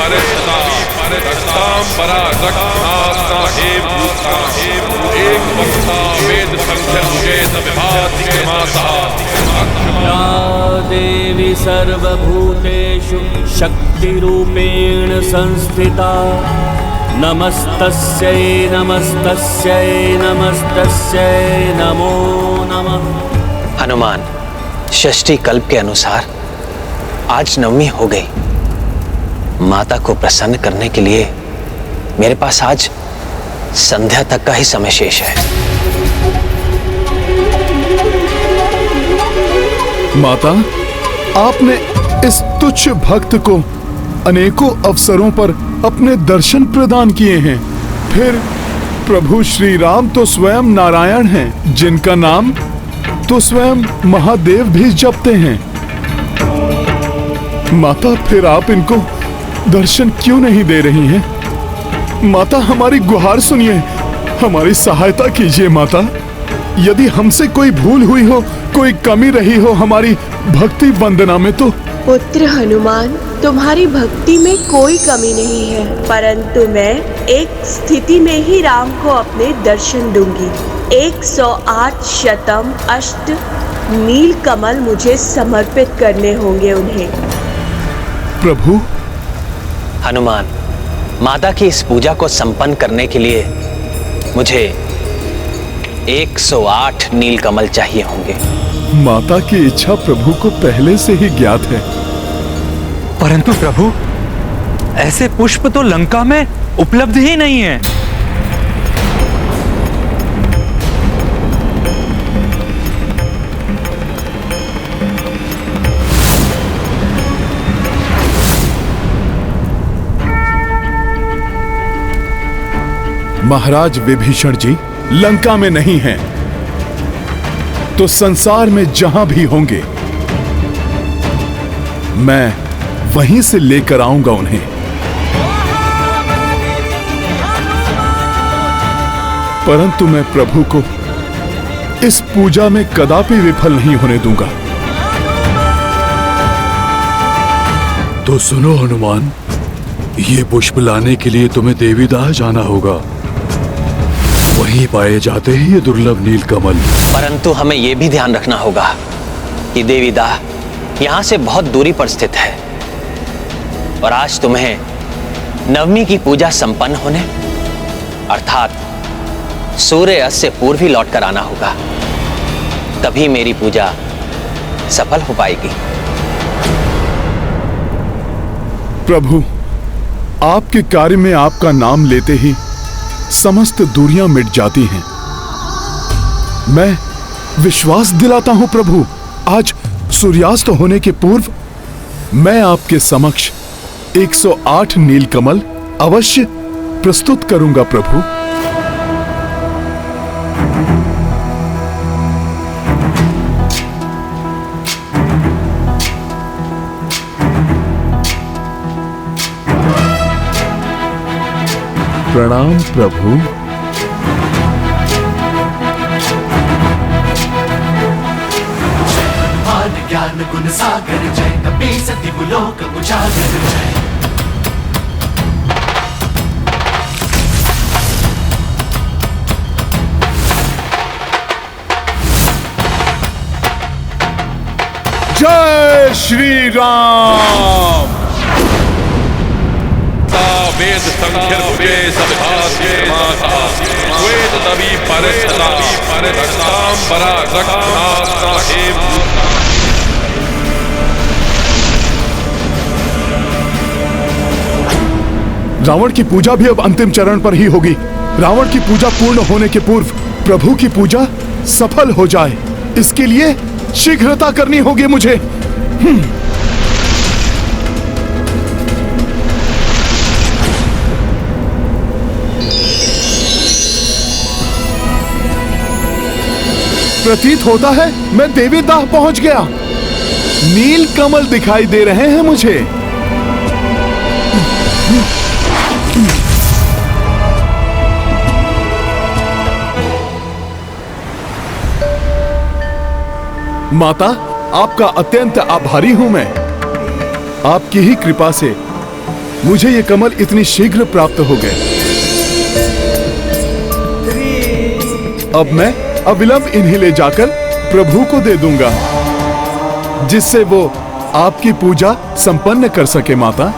परिषदा रक्तांबरा रक्तनास्ता हे भूता एक वक्ता वेद संख्या वेद विभाति क्रमातः या देवी सर्वभूतेषु शक्तिरूपेण संस्थिता नमस्तस्यै नमस्तस्यै नमस्तस्यै नमो नमः। हनुमान, षष्ठी कल्प के अनुसार आज नवमी हो गई। माता को प्रसन्न करने के लिए मेरे पास आज संध्या तक का ही समय शेष है। माता, आपने इस तुच्छ भक्त को अनेकों अवसरों पर अपने दर्शन प्रदान किए हैं। फिर प्रभु श्री राम तो स्वयं नारायण हैं, जिनका नाम तो स्वयं महादेव भी जपते हैं। माता, फिर आप इनको दर्शन क्यों नहीं दे रही हैं? माता, हमारी गुहार सुनिए, हमारी सहायता कीजिए। माता, यदि हमसे कोई भूल हुई हो, कोई कमी रही हो हमारी भक्ति वंदना में तो। पुत्र हनुमान, तुम्हारी भक्ति में कोई कमी नहीं है, परंतु मैं एक स्थिति में ही राम को अपने दर्शन दूंगी। 108 शतम अष्ट नील कमल मुझे समर्पित करने होंगे उन्हें। प्रभु। हनुमान, माता की इस पूजा को संपन्न करने के लिए मुझे 108 नीलकमल चाहिए होंगे। माता की इच्छा प्रभु को पहले से ही ज्ञात है। परंतु प्रभु, ऐसे पुष्प तो लंका में उपलब्ध ही नहीं है। महाराज विभीषण जी लंका में नहीं हैं, तो संसार में जहां भी होंगे मैं वहीं से लेकर आऊंगा उन्हें। परंतु मैं प्रभु को इस पूजा में कदापि विफल नहीं होने दूंगा। तो सुनो हनुमान, ये पुष्प लाने के लिए तुम्हें देवीदाह जाना होगा। वहीं पाए जाते हैं ये दुर्लभ नीलकमल। परंतु हमें यह भी ध्यान रखना होगा कि देवीदाह यहां से बहुत दूरी पर स्थित है और आज तुम्हें नवमी की पूजा संपन्न होने अर्थात सूर्य अस्त से पूर्व ही लौट कर आना होगा, तभी मेरी पूजा सफल हो पाएगी। प्रभु, आपके कार्य में आपका नाम लेते ही समस्त दूरियां मिट जाती हैं। मैं विश्वास दिलाता हूं प्रभु, आज सूर्यास्त होने के पूर्व मैं आपके समक्ष 108 नीलकमल अवश्य प्रस्तुत करूंगा प्रभु। प्रणाम प्रभु। ज्ञान गुण सागर जय, कपि सति लोक उजागर जय। जय श्री राम। वेद संख्या वेद विभाति क्रमातः वेद दवी परिषदा रक्तांबरा रक्तनास्ता हे भूता। रावण की पूजा भी अब अंतिम चरण पर ही होगी। रावण की पूजा पूर्ण होने के पूर्व प्रभु की पूजा सफल हो जाए, इसके लिए शीघ्रता करनी होगी मुझे। प्रतीत होता है मैं देवीदाह पहुंच गया। नील कमल दिखाई दे रहे हैं मुझे। माता, आपका अत्यंत आभारी हूं मैं। आपकी ही कृपा से मुझे ये कमल इतनी शीघ्र प्राप्त हो गए। अब मैं अविलंब इन्हें ले जाकर प्रभु को दे दूंगा, जिससे वो आपकी पूजा संपन्न कर सके माता।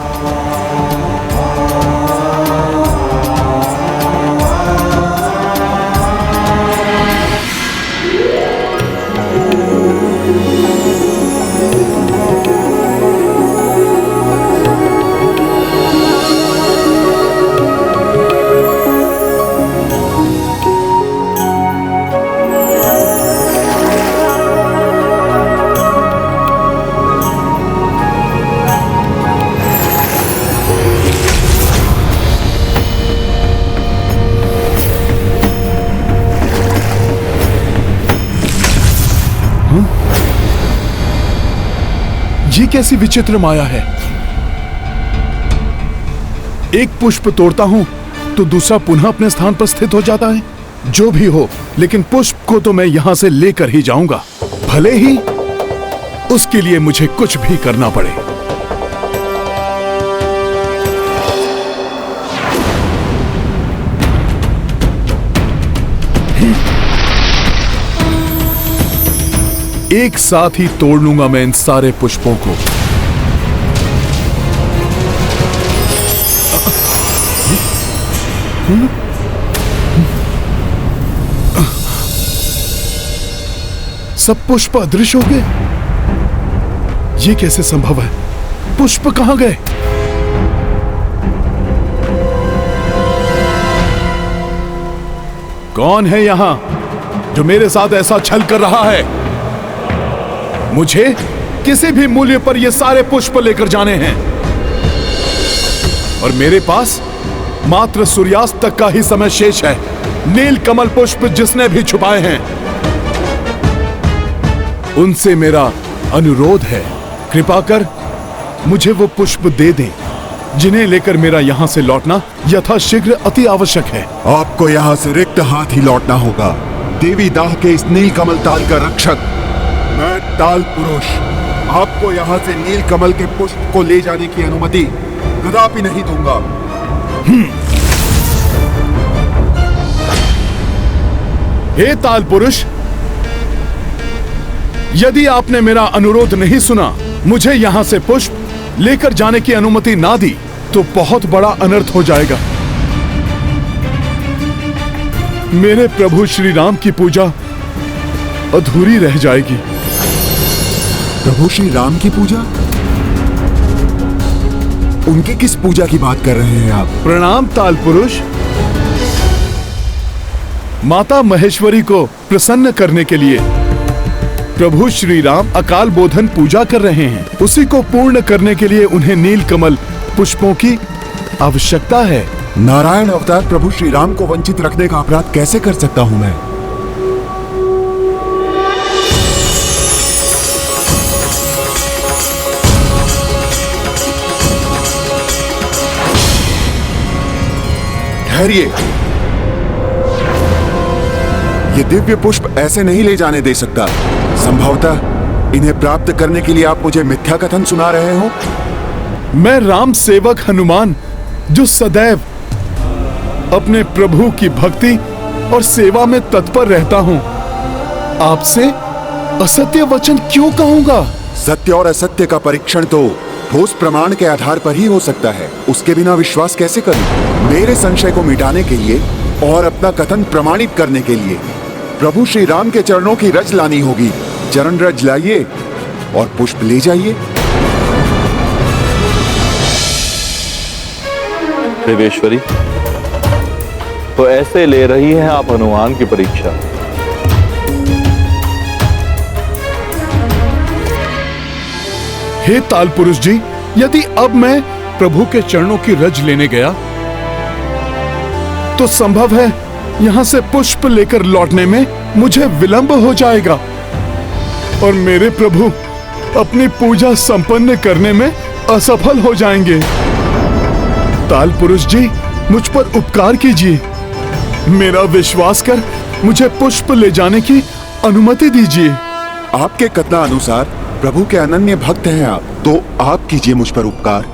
ये कैसी विचित्र माया है। एक पुष्प तोड़ता हूं तो दूसरा पुनः अपने स्थान पर स्थित हो जाता है। जो भी हो, लेकिन पुष्प को तो मैं यहां से लेकर ही जाऊंगा, भले ही उसके लिए मुझे कुछ भी करना पड़े। एक साथ ही तोड़ लूंगा मैं इन सारे पुष्पों को। सब पुष्प अदृश्य हो गए। ये कैसे संभव है? पुष्प कहां गए? कौन है यहां जो मेरे साथ ऐसा छल कर रहा है? मुझे किसी भी मूल्य पर ये सारे पुष्प लेकर जाने हैं, और मेरे पास मात्र सूर्यास्त तक का ही समय शेष है। नील कमल पुष्प जिसने भी छुपाए हैं, उनसे मेरा अनुरोध है, कृपा कर मुझे वो पुष्प दे दें, जिन्हें लेकर मेरा यहां से लौटना यथाशीघ्र अति आवश्यक है। आपको यहां से रिक्त हाथ ही लौटना होगा। देवी दाह के इस नील कमल ताल का रक्षक मैं ताल पुरुष आपको यहाँ से नील कमल के पुष्प को ले जाने की अनुमति कदापि नहीं दूंगा। हे ताल पुरुष, यदि आपने मेरा अनुरोध नहीं सुना, मुझे यहां से पुष्प लेकर जाने की अनुमति ना दी, तो बहुत बड़ा अनर्थ हो जाएगा। मेरे प्रभु श्री राम की पूजा अधूरी रह जाएगी। प्रभु श्री राम की पूजा? उनकी किस पूजा की बात कर रहे हैं आप? प्रणाम ताल पुरुष। माता महेश्वरी को प्रसन्न करने के लिए प्रभु श्री राम अकाल बोधन पूजा कर रहे हैं। उसी को पूर्ण करने के लिए उन्हें नील कमल पुष्पों की आवश्यकता है। नारायण अवतार प्रभु श्री राम को वंचित रखने का अपराध कैसे कर सकता हूं मैं? ठहरिए, ये दिव्य पुष्प ऐसे नहीं ले जाने दे सकता। संभवतः इन्हें प्राप्त करने के लिए आप मुझे मिथ्या कथन सुना रहे हो। मैं राम सेवक हनुमान, जो सदैव अपने प्रभु की भक्ति और सेवा में तत्पर रहता हूं, आपसे असत्य वचन क्यों कहूंगा? सत्य और असत्य का परीक्षण तो ठोस प्रमाण के आधार पर ही हो सकता है। उसके बिना विश्वास कैसे करूं? मेरे संशय को मिटाने के लिए और अपना कथन प्रमाणित करने के लिए प्रभु श्री राम के चरणों की रज लानी होगी। चरण रज लाइए और पुष्प ले जाइए। देवेश्वरी, तो ऐसे ले रही हैं आप हनुमान की परीक्षा? हे ताल पुरुष जी, यदि अब मैं प्रभु के चरणों की रज लेने गया तो संभव है यहां से पुष्प लेकर लौटने में मुझे विलंब हो जाएगा, और मेरे प्रभु अपनी पूजा संपन्न करने में असफल हो जाएंगे। ताल पुरुष जी, मुझ पर उपकार कीजिए। मेरा विश्वास कर मुझे पुष्प ले जाने की अनुमति दीजिए। आपके कथनानुसार प्रभु के अनन्य भक्त हैं आप, तो आप कीजिए मुझ पर उपकार।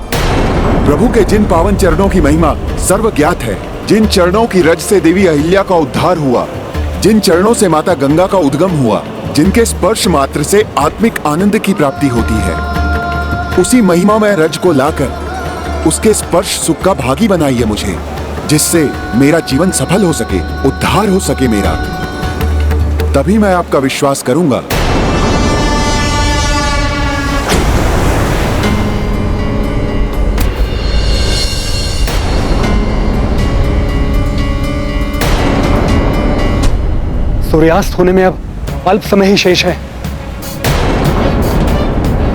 प्रभु के जिन पावन चरणों की महिमा सर्वज्ञात है, जिन चरणों की रज से देवी अहिल्या का उद्धार हुआ, जिन चरणों से माता गंगा का उद्गम हुआ, जिनके स्पर्श मात्र से आत्मिक आनंद की प्राप्ति होती है, उसी महिमा में रज को लाकर उसके स्पर्श सुख का भागी बनाइए मुझे, जिससे मेरा जीवन सफल हो सके, उद्धार हो सके मेरा। तभी मैं आपका विश्वास करूंगा। सूर्यास्त होने में अब अल्प समय ही शेष है।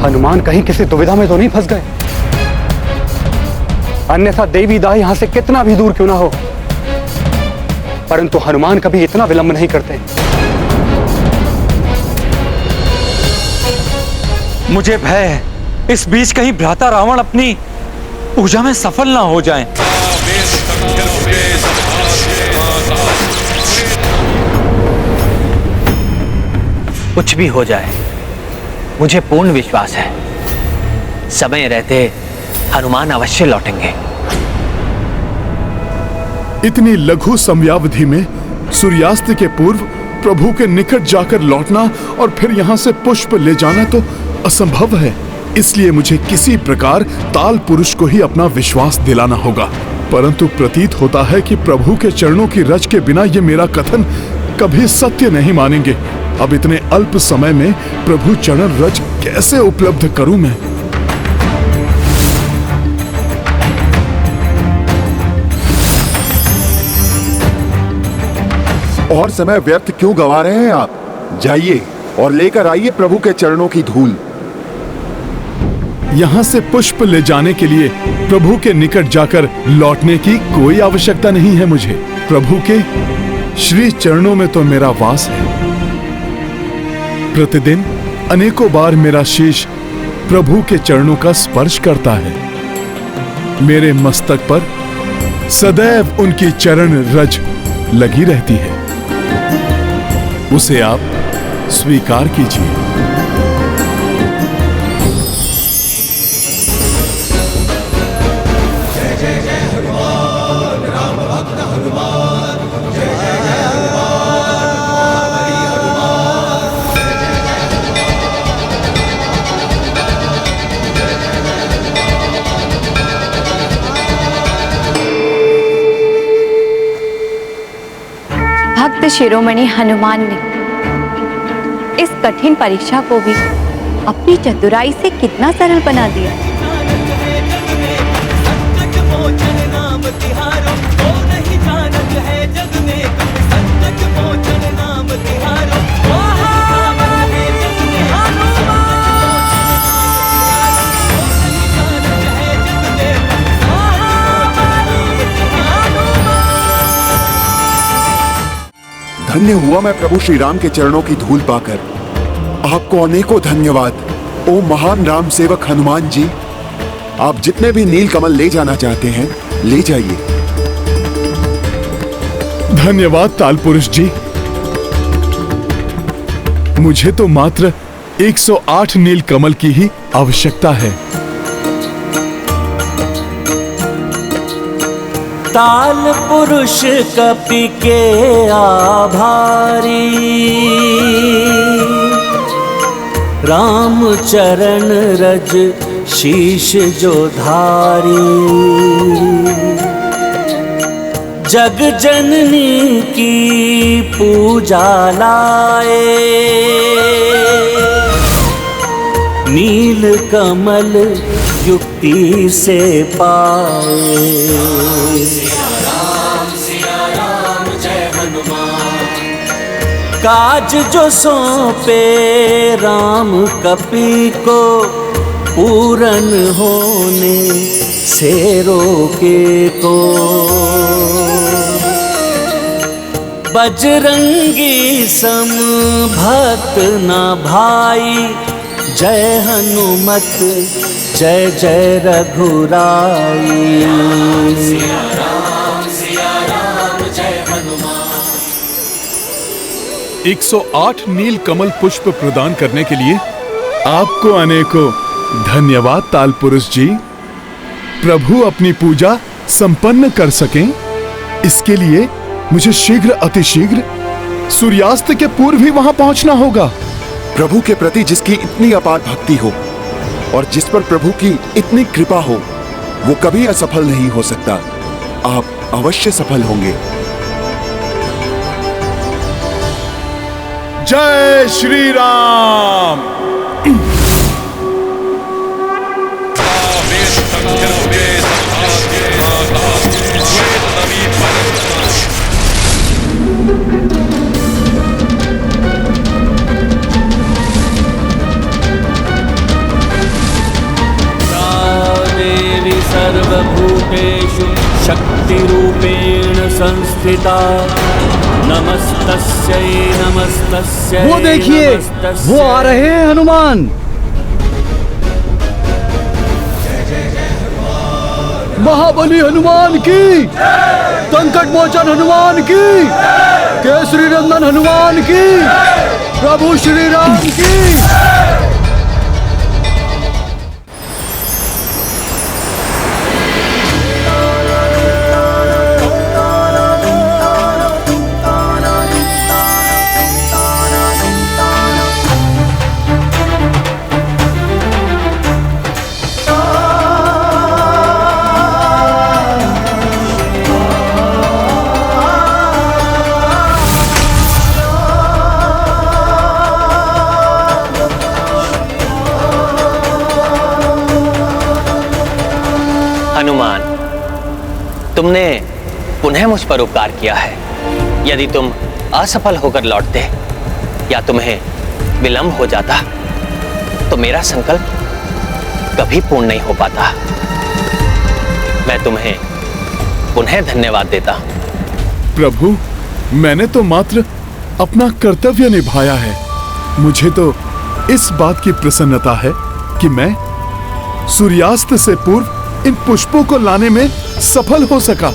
हनुमान कहीं किसी दुविधा में तो नहीं फंस गए? अन्यथा देवी दाह यहां से कितना भी दूर क्यों ना हो, परंतु हनुमान कभी इतना विलंब नहीं करते। मुझे भय है इस बीच कहीं भ्राता रावण अपनी पूजा में सफल ना हो जाएं। कुछ भी हो जाए, मुझे पूर्ण विश्वास है समय रहते हनुमान अवश्य लौटेंगे। इतनी लघु समयावधि में सूर्यास्त के पूर्व प्रभु के निकट जाकर लौटना और फिर यहाँ से पुष्प ले जाना तो असंभव है। इसलिए मुझे किसी प्रकार ताल पुरुष को ही अपना विश्वास दिलाना होगा। परंतु प्रतीत होता है कि प्रभु के चरणों की रज के बिना ये मेरा कथन कभी सत्य नहीं मानेंगे। अब इतने अल्प समय में प्रभु चरण रज कैसे उपलब्ध करूं मैं? और समय व्यर्थ क्यों गंवा रहे हैं आप? जाइए और लेकर आइए प्रभु के चरणों की धूल। यहाँ से पुष्प ले जाने के लिए प्रभु के निकट जाकर लौटने की कोई आवश्यकता नहीं है मुझे। प्रभु के श्री चरणों में तो मेरा वास है। प्रतिदिन अनेकों बार मेरा शीश प्रभु के चरणों का स्पर्श करता है। मेरे मस्तक पर सदैव उनकी चरण रज लगी रहती है। उसे आप स्वीकार कीजिए। जय जय जय हनुमान, राम भक्त हनुमान। जय जय जय हनुमान, हरि हनुमान। जय जय जय भक्त शिरोमणि हनुमान ने इस कठिन परीक्षा को भी अपनी चतुराई से कितना सरल बना दिया। धन्य हुआ मैं प्रभु श्री राम के चरणों की धूल पाकर। आपको अनेकों धन्यवाद ओ महान राम सेवक हनुमान जी। आप जितने भी नील कमल ले जाना चाहते हैं ले जाइए। धन्यवाद ताल पुरुष जी। मुझे तो मात्र 108 नील कमल की ही आवश्यकता है। ताल पुरुष कपि के आभारी, राम चरण रज शीश जो धारी। जग जननी की पूजा लाए, नील कमल युक्ति से पाए। सिया राम जय हनुमान। काज जो सौंपे राम कपि को, पूरन होने से रोके को। बजरंगी सम भक्त न भाई, जय हनुमत जय जय रघुराई। सिया राम जय हनुमान। 108 नील कमल पुष्प प्रदान करने के लिए आपको अनेकों धन्यवाद ताल पुरुष जी। प्रभु अपनी पूजा संपन्न कर सकें, इसके लिए मुझे शीघ्र अतिशीघ्र सूर्यास्त के पूर्व ही वहां पहुंचना होगा। प्रभु के प्रति जिसकी इतनी अपार भक्ति हो और जिस पर प्रभु की इतनी कृपा हो, वो कभी असफल नहीं हो सकता। आप अवश्य सफल होंगे। जय श्री राम। देवी सर्वभूतेषु शक्तिरूपेण संस्थिता नमस्तस्यै नमस्तस्यै। वो देखिए, वो आ रहे हैं हनुमान। महाबली हनुमान की, संकट मोचन हनुमान की, केसरी नंदन हनुमान की, प्रभु श्री राम की। हनुमान, तुमने पुनः मुझ पर उपकार किया है। यदि तुम असफल होकर लौटते या तुम्हें विलंब हो जाता तो मेरा संकल्प कभी पूर्ण नहीं हो पाता। मैं तुम्हें पुनः धन्यवाद देता हूं। प्रभु, मैंने तो मात्र अपना कर्तव्य निभाया है। मुझे तो इस बात की प्रसन्नता है कि मैं सूर्यास्त से पूर्व इन पुष्पों को लाने में सफल हो सका।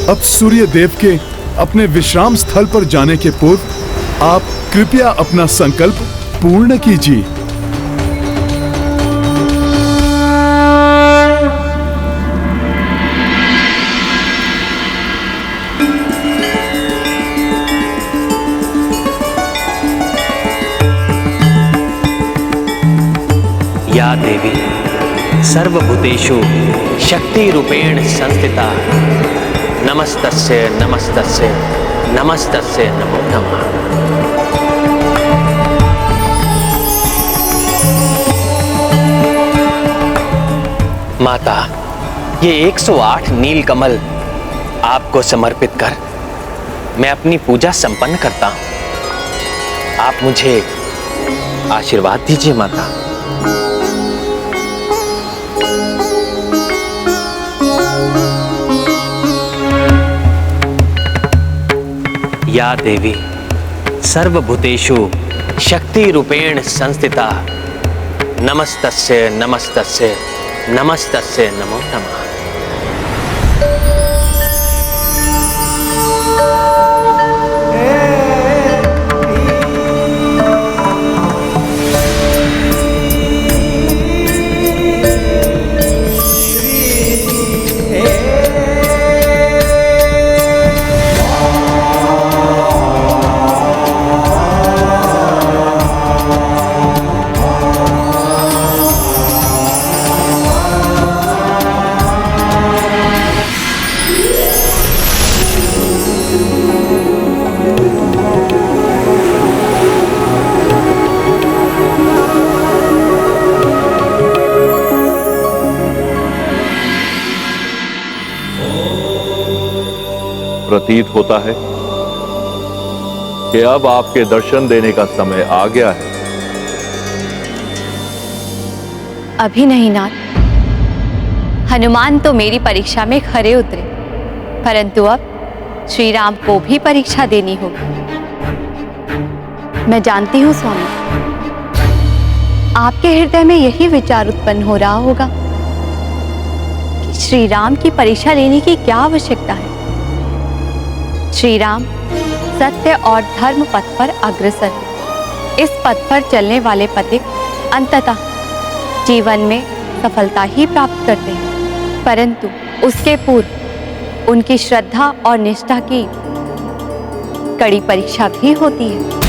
अब सूर्य देव के अपने विश्राम स्थल पर जाने के पूर्व आप कृपया अपना संकल्प पूर्ण कीजिए। या देवी सर्वभूतेषु शक्ति रूपेण संस्थिता नमस्तस्यै नमस्तस्यै नमस्तस्यै नमो नमः। माता, ये 108 नीलकमल आपको समर्पित कर मैं अपनी पूजा संपन्न करता हूं। आप मुझे आशीर्वाद दीजिए माता। या देवी सर्वभूतेषु शक्ति रूपेण संस्थिता नमस्तस्यै नमस्तस्यै नमस्तस्यै नमो नमः। प्रतीत होता है कि अब आपके दर्शन देने का समय आ गया है। अभी नहीं नाथ, हनुमान तो मेरी परीक्षा में खरे उतरे, परंतु अब श्री राम को भी परीक्षा देनी होगी। मैं जानती हूँ स्वामी, आपके हृदय में यही विचार उत्पन्न हो रहा होगा कि श्री राम की परीक्षा लेने की क्या आवश्यकता है। श्री राम सत्य और धर्म पथ पर अग्रसर है। इस पथ पर चलने वाले पथिक अंततः जीवन में सफलता ही प्राप्त करते हैं। परंतु उसके पूर्व उनकी श्रद्धा और निष्ठा की कड़ी परीक्षा भी होती है।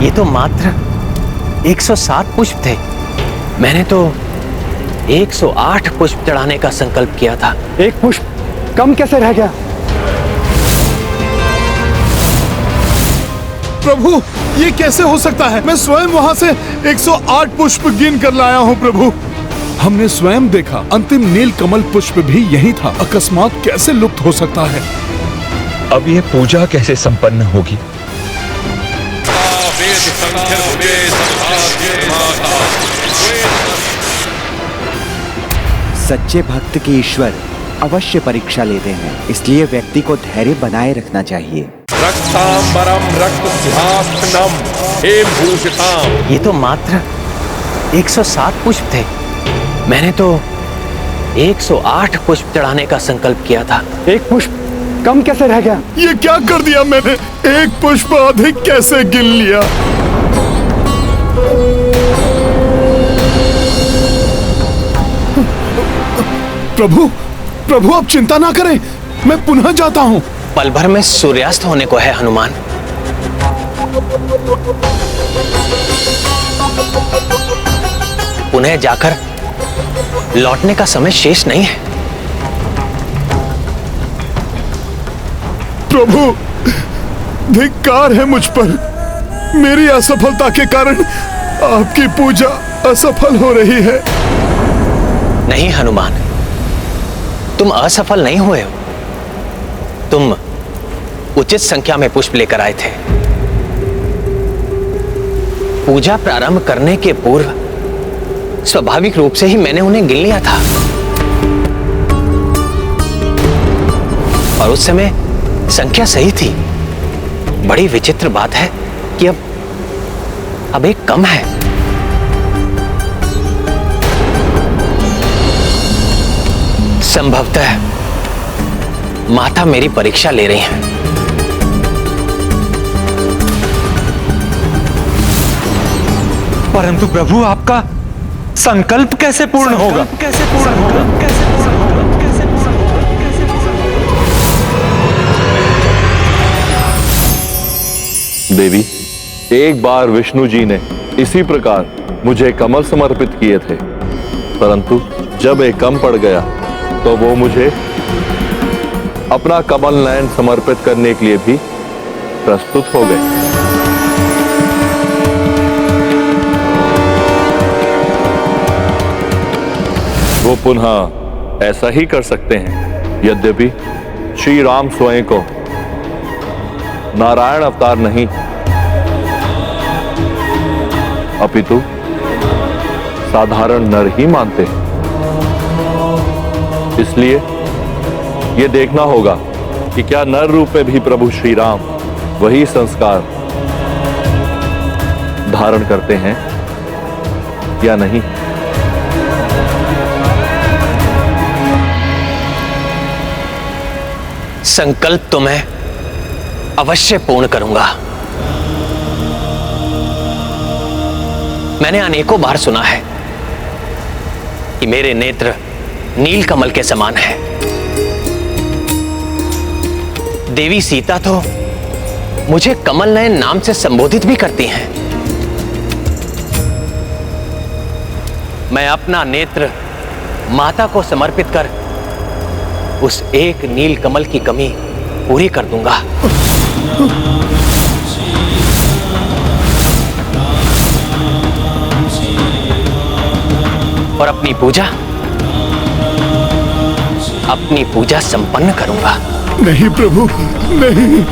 ये तो मात्र 107 पुष्प थे। मैंने तो 108 पुष्प चढ़ाने का संकल्प किया था। एक पुष्प कम कैसे रह गया? प्रभु, ये कैसे हो सकता है? मैं स्वयं वहां से 108 पुष्प गिन कर लाया हूँ प्रभु। हमने स्वयं देखा, अंतिम नील कमल पुष्प भी यही था। अकस्मात कैसे लुप्त हो सकता है? अब ये पूजा कैसे संपन्न होगी? सच्चे भक्त की ईश्वर अवश्य परीक्षा लेते हैं, इसलिए व्यक्ति को धैर्य बनाए रखना चाहिए। रक्तांबरम रक्तस्यास्तनम हेमभूषिताम। ये तो मात्र 107 पुष्प थे। मैंने तो 108 पुष्प चढ़ाने का संकल्प किया था। एक पुष्प कम कैसे रह गया? ये क्या कर दिया मैंने? एक पुष्प अधिक कैसे गिन लिया? प्रभु, प्रभु आप चिंता ना करें, मैं पुनः जाता हूँ। पल भर में सूर्यास्त होने को है हनुमान। पुनः जाकर लौटने का समय शेष नहीं है। प्रभु, धिक्कार है मुझ पर। मेरी असफलता के कारण आपकी पूजा असफल हो रही है। नहीं हनुमान, तुम असफल नहीं हुए हो। तुम उचित संख्या में पुष्प लेकर आए थे। पूजा प्रारंभ करने के पूर्व स्वाभाविक रूप से ही मैंने उन्हें गिन लिया था। और उस समय संख्या सही थी। बड़ी विचित्र बात है कि अब एक कम है। संभवतः माता मेरी परीक्षा ले रही हैं। परंतु प्रभु, आपका संकल्प कैसे पूर्ण होगा? कैसे पूर्ण होगा? कैसे पूर्ण होगा? कैसे पूर्ण होगा? कैसे पूर्ण होगा? देवी, एक बार विष्णु जी ने इसी प्रकार मुझे कमल समर्पित किए थे, परंतु जब एक कम पड़ गया तो वो मुझे अपना कमल नयन समर्पित करने के लिए भी प्रस्तुत हो गए। वो पुनः ऐसा ही कर सकते हैं। यद्यपि श्री राम स्वयं को नारायण अवतार नहीं, अपितु साधारण नर ही मानते हैं। इसलिए यह देखना होगा कि क्या नर रूप में भी प्रभु श्री राम वही संस्कार धारण करते हैं या नहीं। संकल्प तो मैं अवश्य पूर्ण करूंगा। मैंने अनेकों बार सुना है कि मेरे नेत्र नील कमल के समान है। देवी सीता तो मुझे कमल नयन नाम से संबोधित भी करती हैं। मैं अपना नेत्र माता को समर्पित कर उस एक नील कमल की कमी पूरी कर दूंगा। और अपनी पूजा संपन्न करूंगा। नहीं प्रभु, नहीं।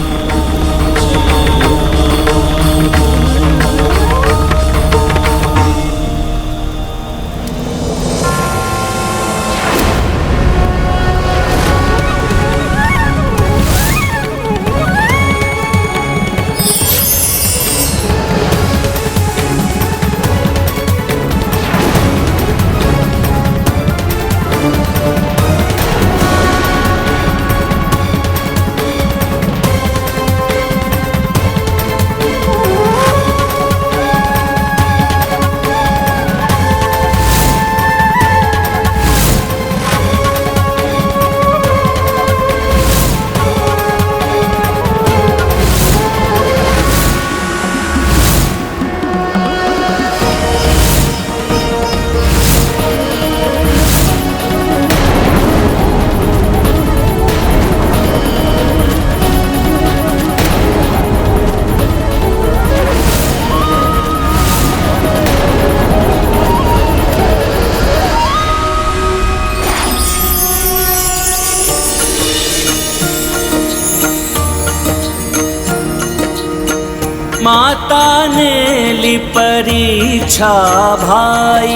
माता ने ली परीक्षा भाई,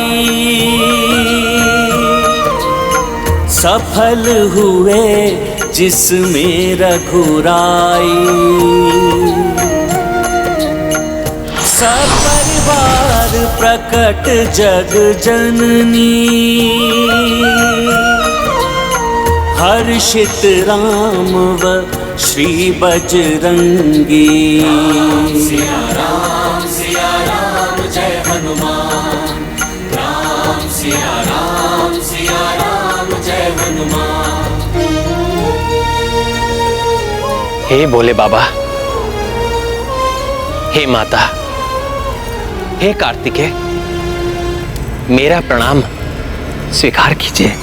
सफल हुए जिसमें रघुराई। सपरिवार प्रकट जग जननी, हर्षित राम व श्री बजरंगी। सिया राम जय हनुमान, राम सिया राम जय हनुमान। हे भोले बाबा, हे माता, हे कार्तिकेय, मेरा प्रणाम स्वीकार कीजिए।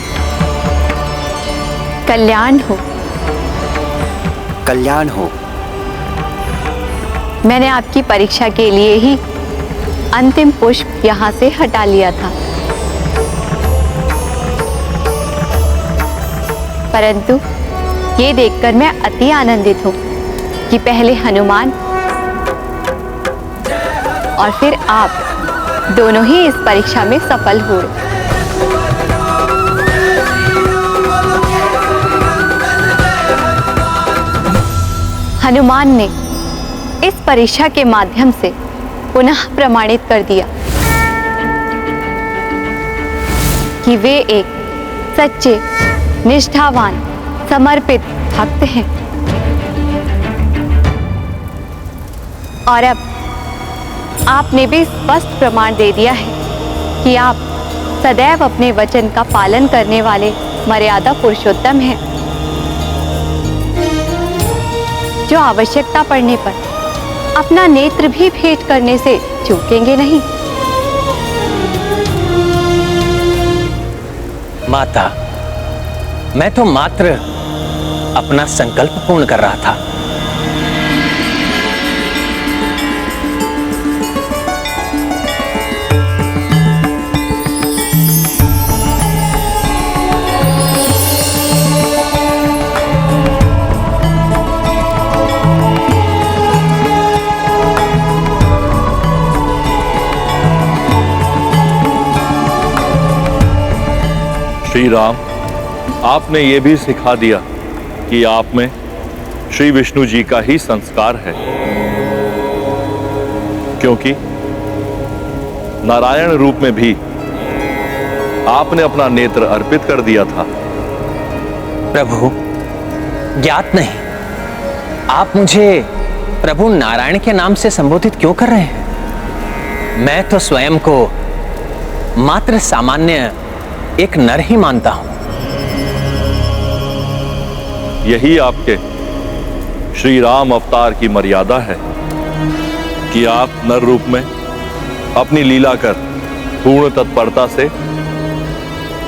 कल्याण हो। कल्याण हो। मैंने आपकी परीक्षा के लिए ही अंतिम पुष्प यहाँ से हटा लिया था, परंतु ये देखकर मैं अति आनंदित हूँ कि पहले हनुमान और फिर आप दोनों ही इस परीक्षा में सफल हुए। हनुमान ने इस परीक्षा के माध्यम से पुनः प्रमाणित कर दिया कि वे एक सच्चे, निष्ठावान, समर्पित भक्त हैं। और अब आपने भी स्पष्ट प्रमाण दे दिया है कि आप सदैव अपने वचन का पालन करने वाले मर्यादा पुरुषोत्तम हैं, जो आवश्यकता पड़ने पर अपना नेत्र भी भेंट करने से चूकेंगे नहीं। माता, मैं तो मात्र अपना संकल्प पूर्ण कर रहा था। श्री राम, आपने ये भी सिखा दिया कि आप में श्री विष्णु जी का ही संस्कार है, क्योंकि नारायण रूप में भी आपने अपना नेत्र अर्पित कर दिया था। प्रभु, ज्ञात नहीं, आप मुझे प्रभु नारायण के नाम से संबोधित क्यों कर रहे हैं? मैं तो स्वयं को मात्र सामान्य एक नर ही मानता हूं। यही आपके श्री राम अवतार की मर्यादा है कि आप नर रूप में अपनी लीला कर पूर्ण तत्परता से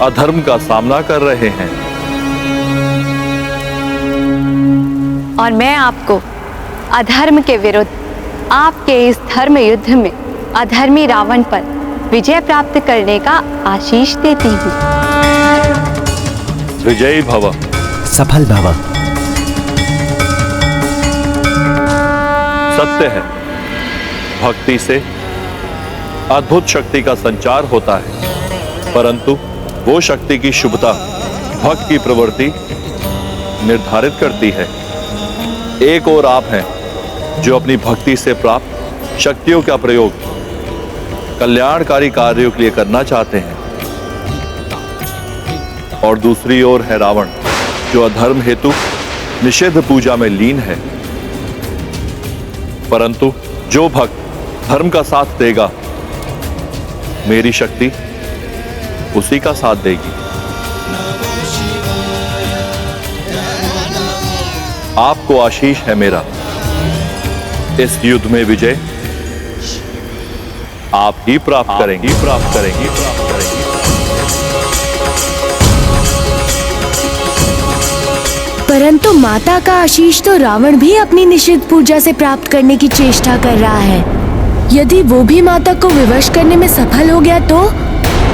अधर्म का सामना कर रहे हैं। और मैं आपको अधर्म के विरुद्ध आपके इस धर्म युद्ध में अधर्मी रावण पर विजय प्राप्त करने का आशीष देती हूँ। विजयी भव। सफल भव। सत्य है, भक्ति से अद्भुत शक्ति का संचार होता है, परंतु वो शक्ति की शुभता भक्त की प्रवृत्ति निर्धारित करती है। एक और आप हैं जो अपनी भक्ति से प्राप्त शक्तियों का प्रयोग कल्याणकारी कार्यों के लिए करना चाहते हैं, और दूसरी ओर है रावण, जो अधर्म हेतु निषिद्ध पूजा में लीन है। परंतु जो भक्त धर्म का साथ देगा, मेरी शक्ति उसी का साथ देगी। आपको आशीष है मेरा, इस युद्ध में विजय आप ही प्राप्त करेंगी। परंतु माता का आशीष तो रावण भी अपनी निषिद्ध पूजा से प्राप्त करने की चेष्टा कर रहा है। यदि वो भी माता को विवश करने में सफल हो गया तो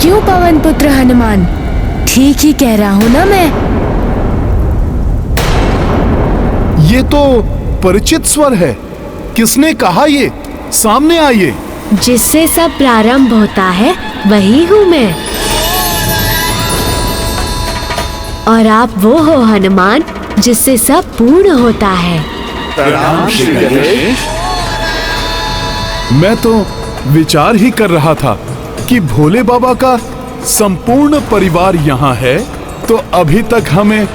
क्यों पवन पुत्र हनुमान? ठीक ही कह रहा हूँ ना मैं? ये तो परिचित स्वर है। किसने कहा ये? सामने आइए। जिससे सब प्रारंभ होता है वही हूँ मैं। और आप वो हो हनुमान जिससे सब पूर्ण होता है। प्रणाम श्री गणेश। मैं तो विचार ही कर रहा था कि भोले बाबा का संपूर्ण परिवार यहाँ है, तो अभी तक हमें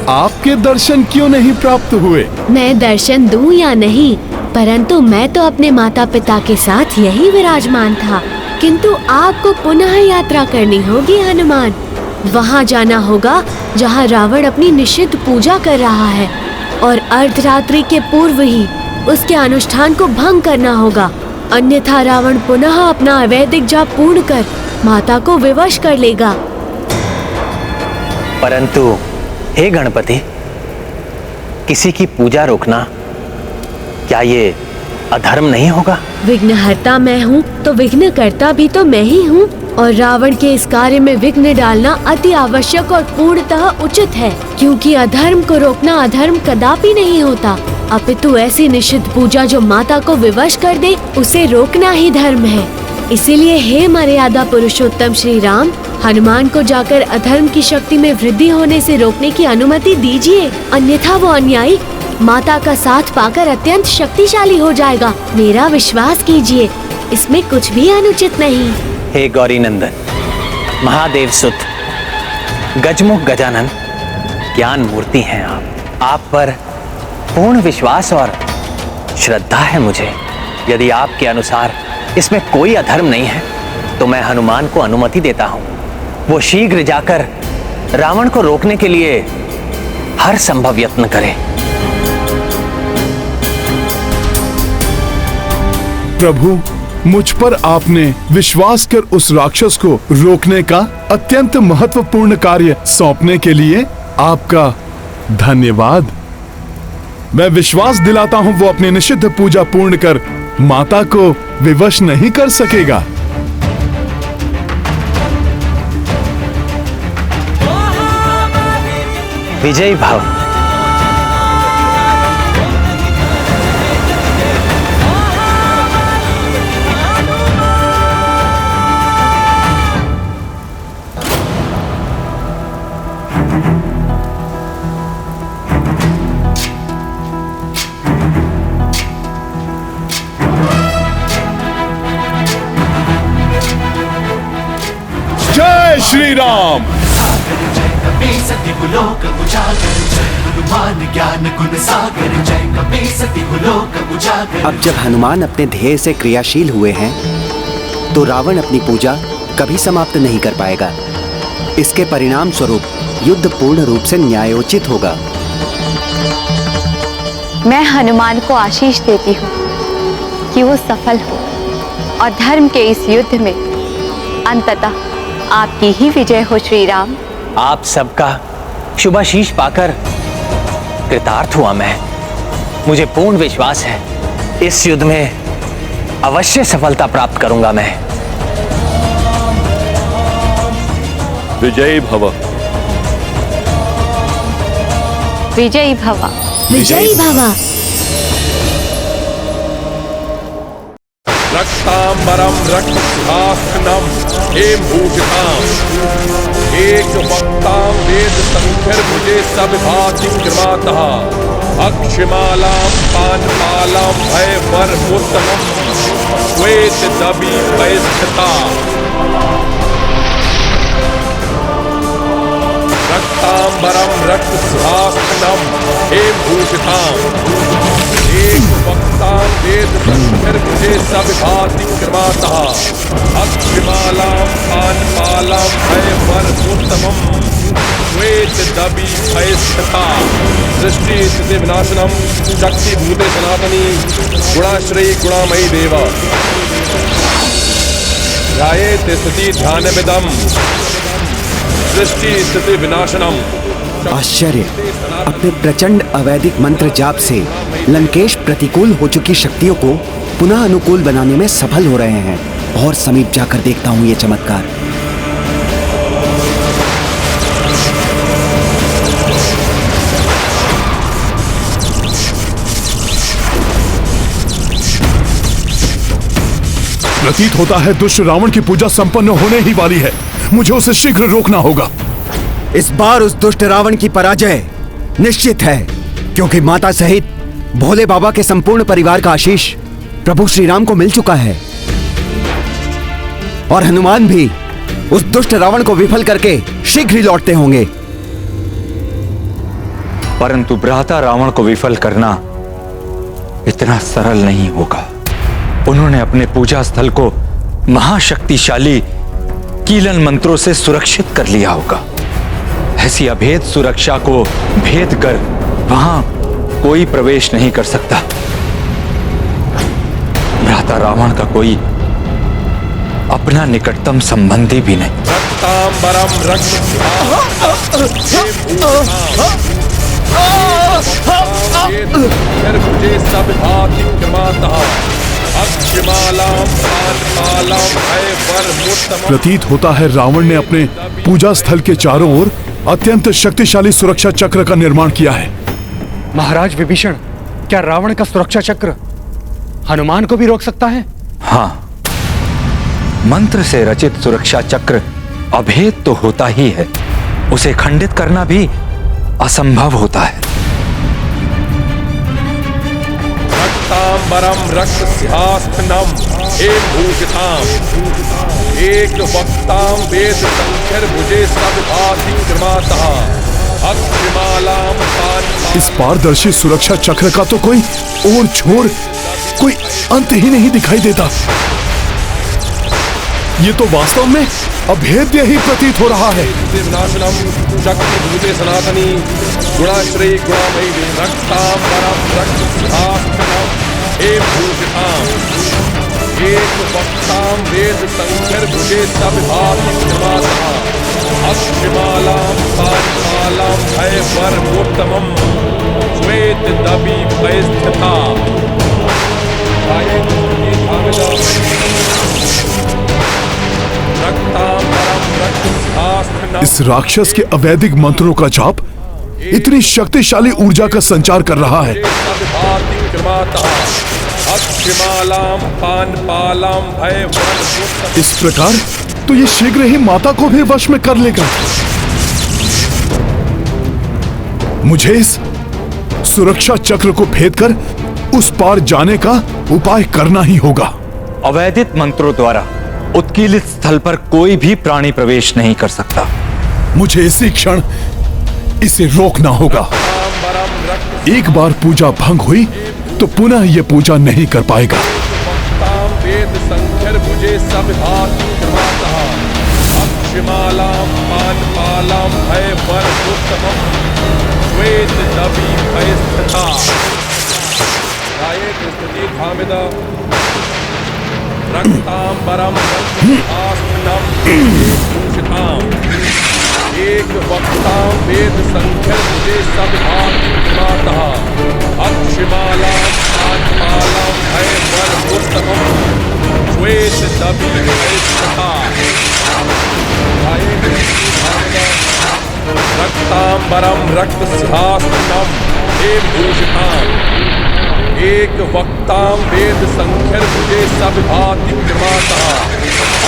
आपके दर्शन क्यों नहीं प्राप्त हुए? मैं दर्शन दूं या नहीं, परंतु मैं तो अपने माता पिता के साथ यही विराजमान था। किंतु आपको पुनः यात्रा करनी होगी हनुमान। वहाँ जाना होगा जहाँ रावण अपनी निषिद्ध पूजा कर रहा है, और अर्धरात्रि के पूर्व ही उसके अनुष्ठान को भंग करना होगा, अन्यथा रावण पुनः अपना अवैधिक जाप पूर्ण कर माता को विवश कर लेगा। परंतु हे गणपति, किसी की पूजा रोकना क्या ये अधर्म नहीं होगा? विघ्नहर्ता मैं हूँ तो विघ्नकर्ता भी तो मैं ही हूँ, और रावण के इस कार्य में विघ्न डालना अति आवश्यक और पूर्णतः उचित है, क्योंकि अधर्म को रोकना अधर्म कदापि नहीं होता, अपितु ऐसी निषिद्ध पूजा जो माता को विवश कर दे उसे रोकना ही धर्म है। इसीलिए हे मर्यादा पुरुषोत्तम श्री राम, हनुमान को जाकर अधर्म की शक्ति में वृद्धि होने से रोकने की अनुमति दीजिए, अन्यथा वो अन्यायी माता का साथ पाकर अत्यंत शक्तिशाली हो जाएगा। मेरा विश्वास कीजिए, इसमें कुछ भी अनुचित नहीं। हे गौरी नंदन, महादेव सुत, गजमुख गजानन, ज्ञान मूर्ति हैं आप पर पूर्ण विश्वास और श्रद्धा है मुझे। यदि आपके अनुसार इसमें कोई अधर्म नहीं है तो मैं हनुमान को अनुमति देता हूँ, वो शीघ्र जाकर रावण को रोकने के लिए हर संभव यत्न करे। प्रभु, मुझ पर आपने विश्वास कर उस राक्षस को रोकने का अत्यंत महत्वपूर्ण कार्य सौंपने के लिए आपका धन्यवाद। मैं विश्वास दिलाता हूँ वो अपनी निषिद्ध पूजा पूर्ण कर माता को विवश नहीं कर सकेगा। विजयी भव। जय श्री राम। अब जब हनुमान अपने ध्येय से क्रियाशील हुए हैं तो रावण अपनी पूजा कभी समाप्त नहीं कर पाएगा। इसके परिणाम स्वरूप युद्ध पूर्ण रूप से न्यायोचित होगा। मैं हनुमान को आशीष देती हूँ कि वो सफल हो और धर्म के इस युद्ध में अंततः आपकी ही विजय हो श्री राम। आप सबका शुभाशीष पाकर कृतार्थ हुआ मैं। मुझे पूर्ण विश्वास है इस युद्ध में अवश्य सफलता प्राप्त करूंगा मैं। विजयी भव। विजयी भव। विजयी भव। रक्तांबरम रक्तसिंहासनम हेमभूषिताम एक वक्तां वेद संख्यर्भुजे सविभाति कृमातः अक्षमालां पानपालां भयवर्मुत्तमं श्वेत दबी वैस्थिता रक्तांबरम रक्तसिंहासनम हेमभूषिताम एक वक्तां वेद संख्यर्भुजे सविभाति कृमातः अक्षमालां पानपालां भयवर्मुत्तमं श्वेत दबी भयस्थिता सृष्टि स्थिति विनाशनम शक्ति भूते सनातनी गुणाश्रयी गुणामयी देव ध्यायेत् स्थिति ध्यानमिदं सृष्टि स्थिति विनाशनम। आश्चर्य, अपने प्रचंड अवैधिक मंत्र जाप से लंकेश प्रतिकूल हो चुकी शक्तियों को पुनः अनुकूल बनाने में सफल हो रहे हैं। और समीप जाकर देखता हूं ये चमत्कार। प्रतीत होता है दुष्ट रावण की पूजा संपन्न होने ही वाली है। मुझे उसे शीघ्र रोकना होगा। इस बार उस दुष्ट रावण की पराजय निश्चित है, क्योंकि माता सहित भोले बाबा के संपूर्ण परिवार का आशीष प्रभु श्री राम को मिल चुका है और हनुमान भी उस दुष्ट रावण को विफल करके शीघ्र ही लौटते होंगे। परंतु भ्राता रावण को विफल करना इतना सरल नहीं होगा। उन्होंने अपने पूजा स्थल को महाशक्तिशाली कीलन मंत्रों से सुरक्षित कर लिया होगा। ऐसी अभेद सुरक्षा को भेद कर वहां कोई प्रवेश नहीं कर सकता। भ्राता रावण का कोई अपना निकटतम संबंधी भी नहीं। प्रतीत होता है रावण ने अपने पूजा स्थल के चारों ओर अत्यंत शक्तिशाली सुरक्षा चक्र का निर्माण किया है। महाराज विभीषण, क्या रावण का सुरक्षा चक्र हनुमान को भी रोक सकता है? हाँ, मंत्र से रचित सुरक्षा चक्र अभेद तो होता ही है, उसे खंडित करना भी असंभव होता है। रक्तांबरम रक्त सिंहासनम एक भूषिताम एक वक्ताम वेद संख्यर भुजे सब भाति क्रमातः अक्षमालाम पान। इस पारदर्शी सुरक्षा चक्र का तो कोई और छोर, कोई अंत ही नहीं दिखाई देता। ये तो वास्तव में अभेद्य ही प्रतीत हो रहा है। विनाशनम शक्ति भूते सनातनी गुणाश्रयी गुणामयी रक्तांबरम रक्त सिंहासनम एक भूषिताम एक वक्ताम वेद संख्यर भुजे सब भाति क्रमातः अक्षमालाम पानपालाम भय वर्मोत्तमम श्वेत दबी भयस्थिता। इस राक्षस के अवैधिक मंत्रों का जाप इतनी शक्तिशाली ऊर्जा का संचार कर रहा है। इस प्रकार तो ये शीघ्र ही माता को भी वश में कर लेगा। मुझे इस सुरक्षा चक्र को भेद कर उस पार जाने का उपाय करना ही होगा। अवैधिक मंत्रों द्वारा उत्कीर्णित स्थल पर कोई भी प्राणी प्रवेश नहीं कर सकता। मुझे इसी क्षण इसे रोकना होगा। एक बार पूजा भंग हुई तो पुनः यह पूजा नहीं कर पाएगा। वेद संख्यर भुजे सब भाति क्रमातः अक्षमालाम पानपालाम भय वर्मोत्तमम श्वेत दबी भयस्थिता। धामिदा रक्तांबरम रक्तास्नम भूषिताम एक वक्ताम वेद संख्यर भुजे सब भाति क्रमातः अक्षमालाम पानपालाम भय वर्मोत्तमम श्वेत दबी भयस्थिता। रक्तांबरम रक्त सिंहासनम एक भूषिताम एक वक्ताम वेद संख्यर भुजे सब भाति क्रमातः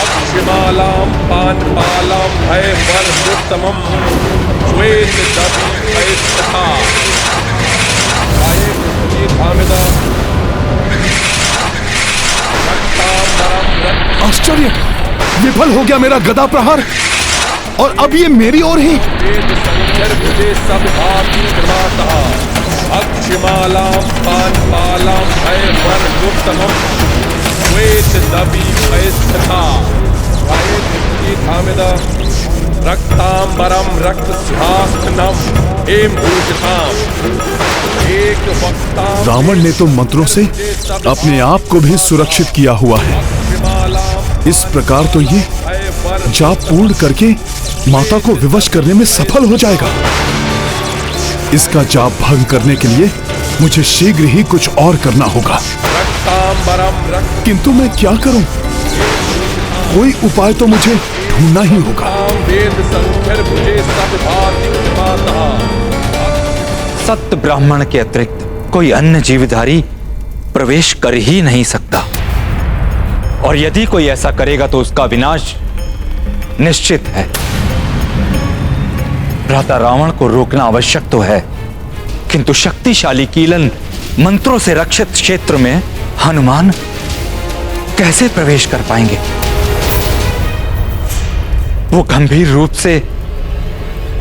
अक्षमालाम पानपालाम भय वर्मोत्तमम श्वेत दबी भयस्थिता। आश्चर्य, विफल हो गया मेरा गदा प्रहार और अब ये मेरी ओर ही। वेद संख्यर भुजे सब भाति क्रमातः अक्षमालाम पानपालाम भय वर्मोत्तमम श्वेत दबी भयस्थिता। रक्तांबरम रक्त सिंहासनम एम भूषिताम एक वक्ताम। रावण ने तो मंत्रों से अपने आप को भी सुरक्षित किया हुआ है। इस प्रकार तो ये जाप पूर्ण करके माता को विवश करने में सफल हो जाएगा। इसका जाप भंग करने के लिए मुझे शीघ्र ही कुछ और करना होगा। किंतु मैं क्या करूं? कोई उपाय तो मुझे ढूंढना ही होगा। सत्य ब्राह्मण के अतिरिक्त कोई अन्य जीवधारी प्रवेश कर ही नहीं सकता। और यदि कोई ऐसा करेगा तो उसका विनाश निश्चित है। भ्राता रावण को रोकना आवश्यक तो है, किंतु शक्तिशाली कीलन मंत्रों से रक्षित क्षेत्र में हनुमान कैसे प्रवेश कर पाएंगे? वो गंभीर रूप से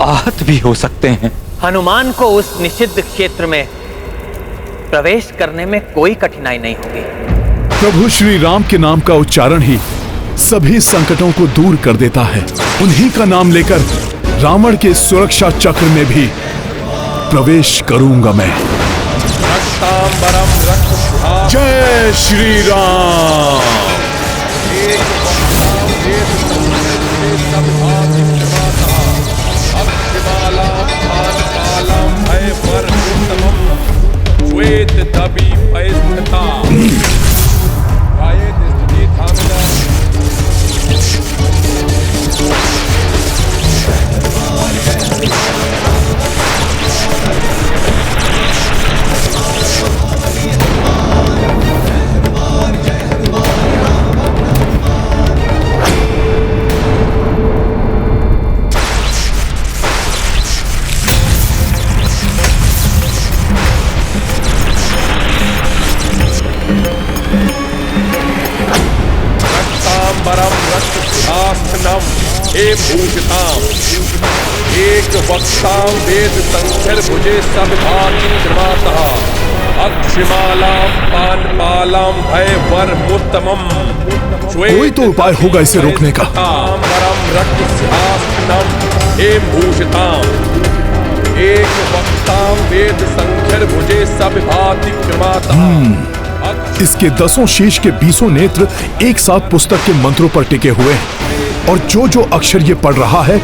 आहत भी हो सकते हैं। हनुमान को उस निषिद्ध क्षेत्र में प्रवेश करने में कोई कठिनाई नहीं होगी। प्रभु श्री राम के नाम का उच्चारण ही सभी संकटों को दूर कर देता है। उन्हीं का नाम लेकर रावण के सुरक्षा चक्र में भी प्रवेश करूंगा मैं। जय श्री राम। श्वेत दबी परिस्थिता भूषिताम एक वक्ताम वेद संख्यर भुजे सब भाति कृमातः अक्षिमालाम पानपालाम भय वर मुत्तमम। कोई तो उपाय होगा इसे रोकने का। रक्त सिंहासनम एम भूषिताम एक वक्ताम वेद संख्यर भुजे सब भाति कृमातः। इसके 10 शीश के 20 नेत्र एक साथ पुस्तक के मंत्रों पर टिके हुए हैं और जो जो अक्षर ये पढ़ रहा है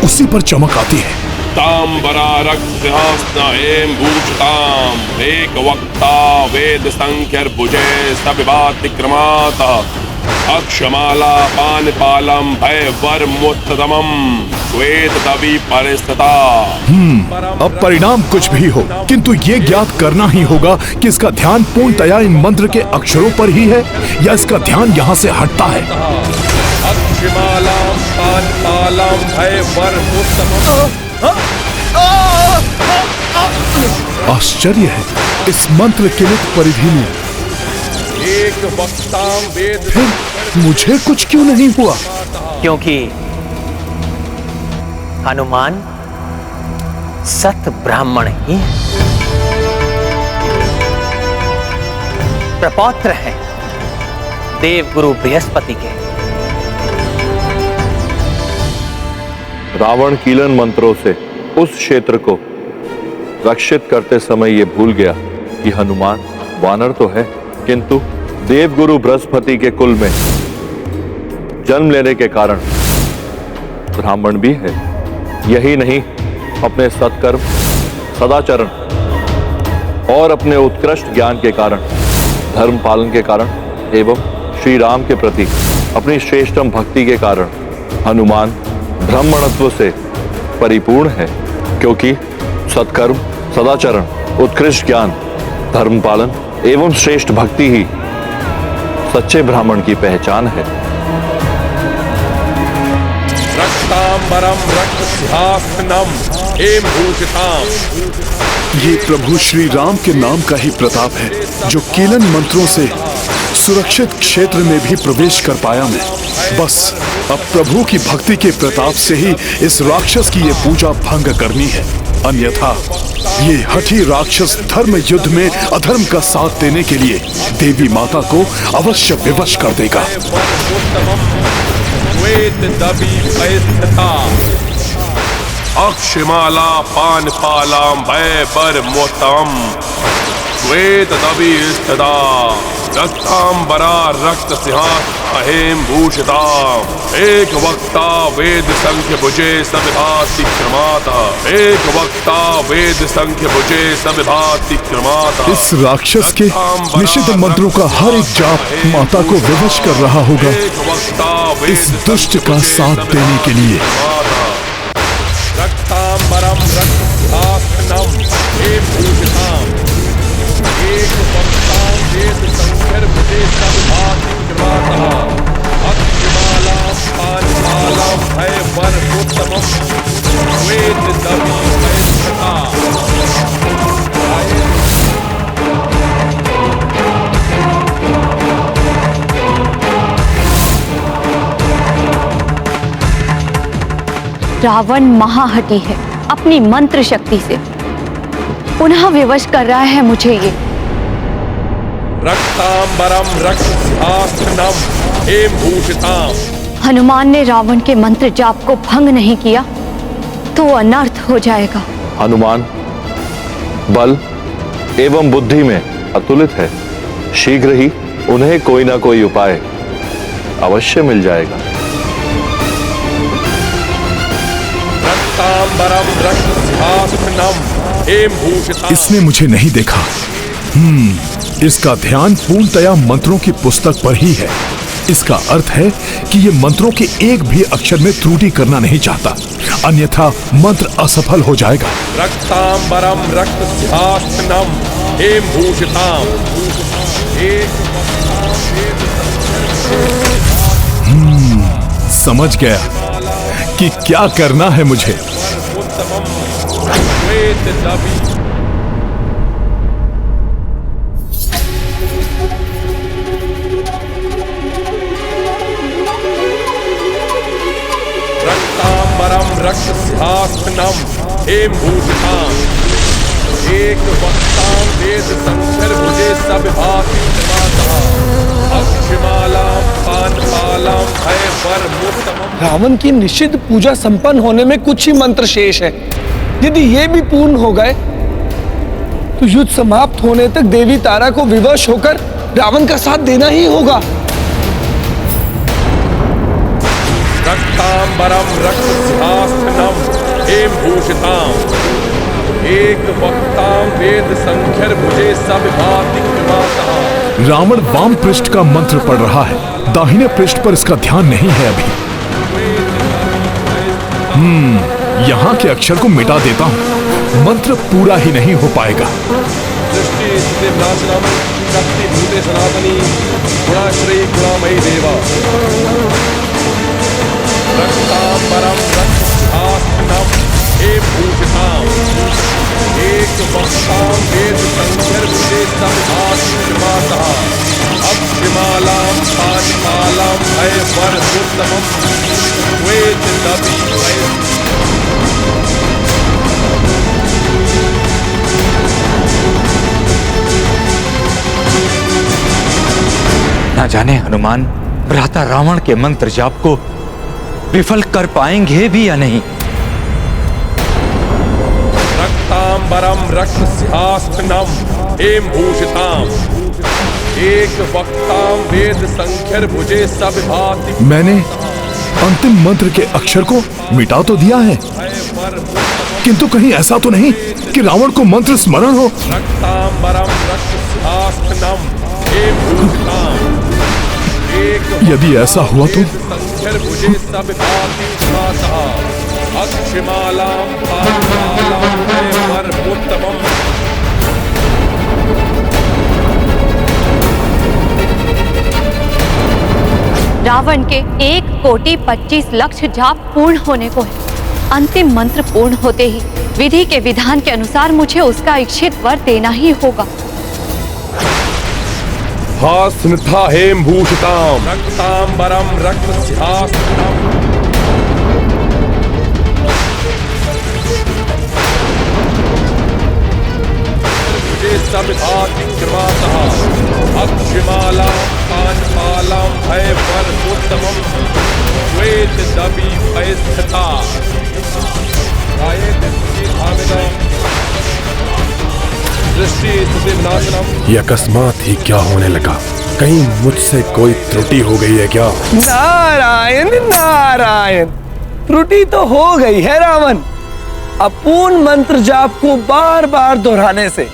उसी पर चमक आती है। तांबरा रक्त सिंहासन एम भूषिताम एक वक्ता वेद संख्यर भुजे सब भाति कृमातः अक्षमाला पानपालम भय वर मुत्तमम श्वेत दबी परिस्थिता। अब परिणाम कुछ भी हो, किंतु ये ज्ञात करना ही होगा कि इसका ध्यान पूर्णतया इन मंत्र के अक्षरों पर ही है या इसका ध्यान यहाँ से हटता है। अक्षमालाम पानपालम भय वर मुत्तमम। आश्चर्य है, इस मंत्र किलित परिधि में एक वक्ताम वेद फिर मुझे कुछ क्यों नहीं हुआ? क्योंकि हनुमान सत ब्राह्मण ही है, प्रपौत्र हैं देव गुरु बृहस्पति के। रावण कीलन मंत्रों से उस क्षेत्र को रक्षित करते समय ये भूल गया कि हनुमान वानर तो है, किंतु देवगुरु बृहस्पति के कुल में जन्म लेने के कारण ब्राह्मण भी है। यही नहीं, अपने सत्कर्म, सदाचरण और अपने उत्कृष्ट ज्ञान के कारण, धर्म पालन के कारण एवं श्री राम के प्रति अपनी श्रेष्ठतम भक्ति के कारण हनुमान ब्राह्मणत्व से परिपूर्ण है। क्योंकि सत्कर्म, सदाचरण, उत्कृष्ट ज्ञान, धर्म पालन एवं श्रेष्ठ भक्ति ही सच्चे ब्राह्मण की पहचान है। रक्तांबरम रक्त सिंहासनम एम भूषिताम। ये प्रभु श्री राम के नाम का ही प्रताप है जो कीलन मंत्रों से सुरक्षित क्षेत्र में भी प्रवेश कर पाया मैं। बस अब प्रभु की भक्ति के प्रताप से ही इस राक्षस की ये पूजा भंग करनी है, अन्यथा ये हठी राक्षस धर्म युद्ध में अधर्म का साथ देने के लिए देवी माता को अवश्य विवश कर देगा। अक्षमाला पानपालाम भय वर मोतम श्वेत दबी स्थिता रक्तांबरा रक्त सिंहासन भूषिता एक वक्ता वेद संख्य भुजे सब भाति क्रमाता एक वक्ता वेद संख्य भुजे सब भाति क्रमाता। इस राक्षस के निषिद्ध मंत्रों का हर एक जाप माता को विवश कर रहा होगा इस दुष्ट का साथ देने के लिए। रक्तांबरम रक्त सिंहासनम भूषिताम एक वक्ता वेद संख्य भुजे सब भाति निर्माता अक्षमालां पानपालां भयवरमुत्तमं श्वेत दवी वैष्णता रावण महाहठी है, अपनी मंत्र शक्ति से पुनः विवश कर रहा है मुझे ये। रक्तांबरम रक्तसिंहासनम हेमभूषिताम। हनुमान ने रावण के मंत्र जाप को भंग नहीं किया तो अनर्थ हो जाएगा। हनुमान बल एवं बुद्धि में अतुलित है। शीघ्र ही उन्हें कोई ना कोई उपाय अवश्य मिल जाएगा। रक्तांबरम रक्तसिंहासनम हेमभूषिताम। इसने मुझे नहीं देखा। इसका ध्यान पूर्णतया मंत्रों की पुस्तक पर ही है। इसका अर्थ है कि ये मंत्रों के एक भी अक्षर में त्रुटि करना नहीं चाहता, अन्यथा मंत्र असफल हो जाएगा। रक्तांबरम रक्तसिंहासनम हेमभूषिताम। समझ गया कि क्या करना है मुझे। श्वेत दवी रक्तांबरम रक्तसिंहासनम हेमभूषिताम। एक वक्तां वेद संकर भुजे सब भाति निर्माता अक्षमालां पानपालां भयवरमुत्तमं। रावण की निषिद्ध पूजा संपन्न होने में कुछ ही मंत्र शेष है। यदि ये भी पूर्ण हो गए तो युद्ध समाप्त होने तक देवी तारा को विवश होकर रावण का साथ देना ही होगा। रक्तांबरम रक्तसिंहासनम हेमभूषिताम। एक वक्तां वेद संख्यर भुजे सब भाति निर्माता। रावण वाम पृष्ठ का मंत्र पढ़ रहा है, दाहिने पृष्ठ पर इसका ध्यान नहीं है अभी। यहाँ के अक्षर को मिटा देता हूँ, मंत्र पूरा ही नहीं हो पाएगा। सृष्टि स्थिति विनाशनम शक्ति भूते सनातनी गुणाश्रयी गुणामयी देवा। रक्तांबरम रक्तसिंहासनम हेमभूषिताम। एक वक्तां वेद संख्यर भुजे सब भाति निर्माता अक्षमालां पानपालां भयवरमुत्तमं श्वेत दवी वैष्णता। ना जाने हनुमान भ्राता रावण के मंत्र जाप को विफल कर पाएंगे भी या नहीं। रक्तांबरम रक्तसिंहासनम हेमभूषिताम। एक वक्तां वेद संख्यर भुजे सब भाति। मैंने अंतिम मंत्र के अक्षर को मिटा तो दिया है, किंतु कहीं ऐसा तो नहीं कि रावण को मंत्र स्मरण हो। रक्तांबरम रक्तसिंहासनम हेमभूषिताम। यदि ऐसा हुआ तो संख्यर भुजे सब भाति निर्माता अक्षमालां पानपालां भयवरमुत्तमं। रावण के 1,25,00,000 जाप पूर्ण होने को है। अंतिम मंत्र पूर्ण होते ही विधि के विधान के अनुसार मुझे उसका इच्छित वर देना ही होगा। हास्निथा हेमभूषिताम। रक्तांबरम रक्तसिंहासनम भुजे सब भाति निर्माता अक्षमालां पानपालां भयवरमुत्तमं श्वेत दवी वैष्णता। दृष्टि स्थिति विनाशनम। ये अकस्मात ही क्या होने लगा? कहीं मुझसे कोई त्रुटि हो गई है क्या? नारायण नारायण, त्रुटि तो हो गई है रावण। अपूर्ण मंत्र जाप को बार बार दोहराने से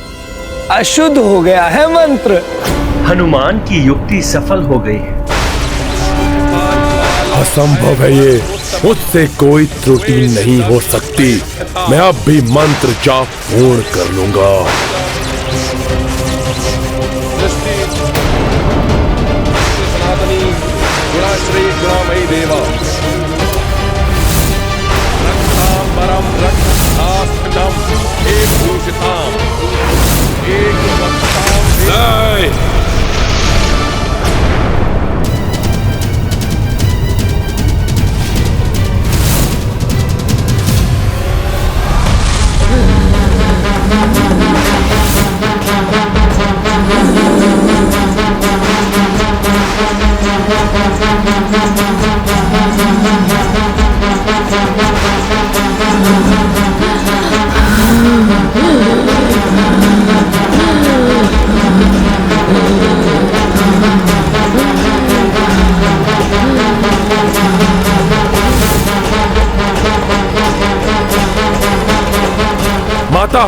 अशुद्ध हो गया है मंत्र। हनुमान की युक्ति सफल हो गई है। असंभव है ये, मुझसे कोई त्रुटि नहीं हो सकती। मैं अब भी मंत्र जाप पूर्ण कर लूंगा। सनातनी माता,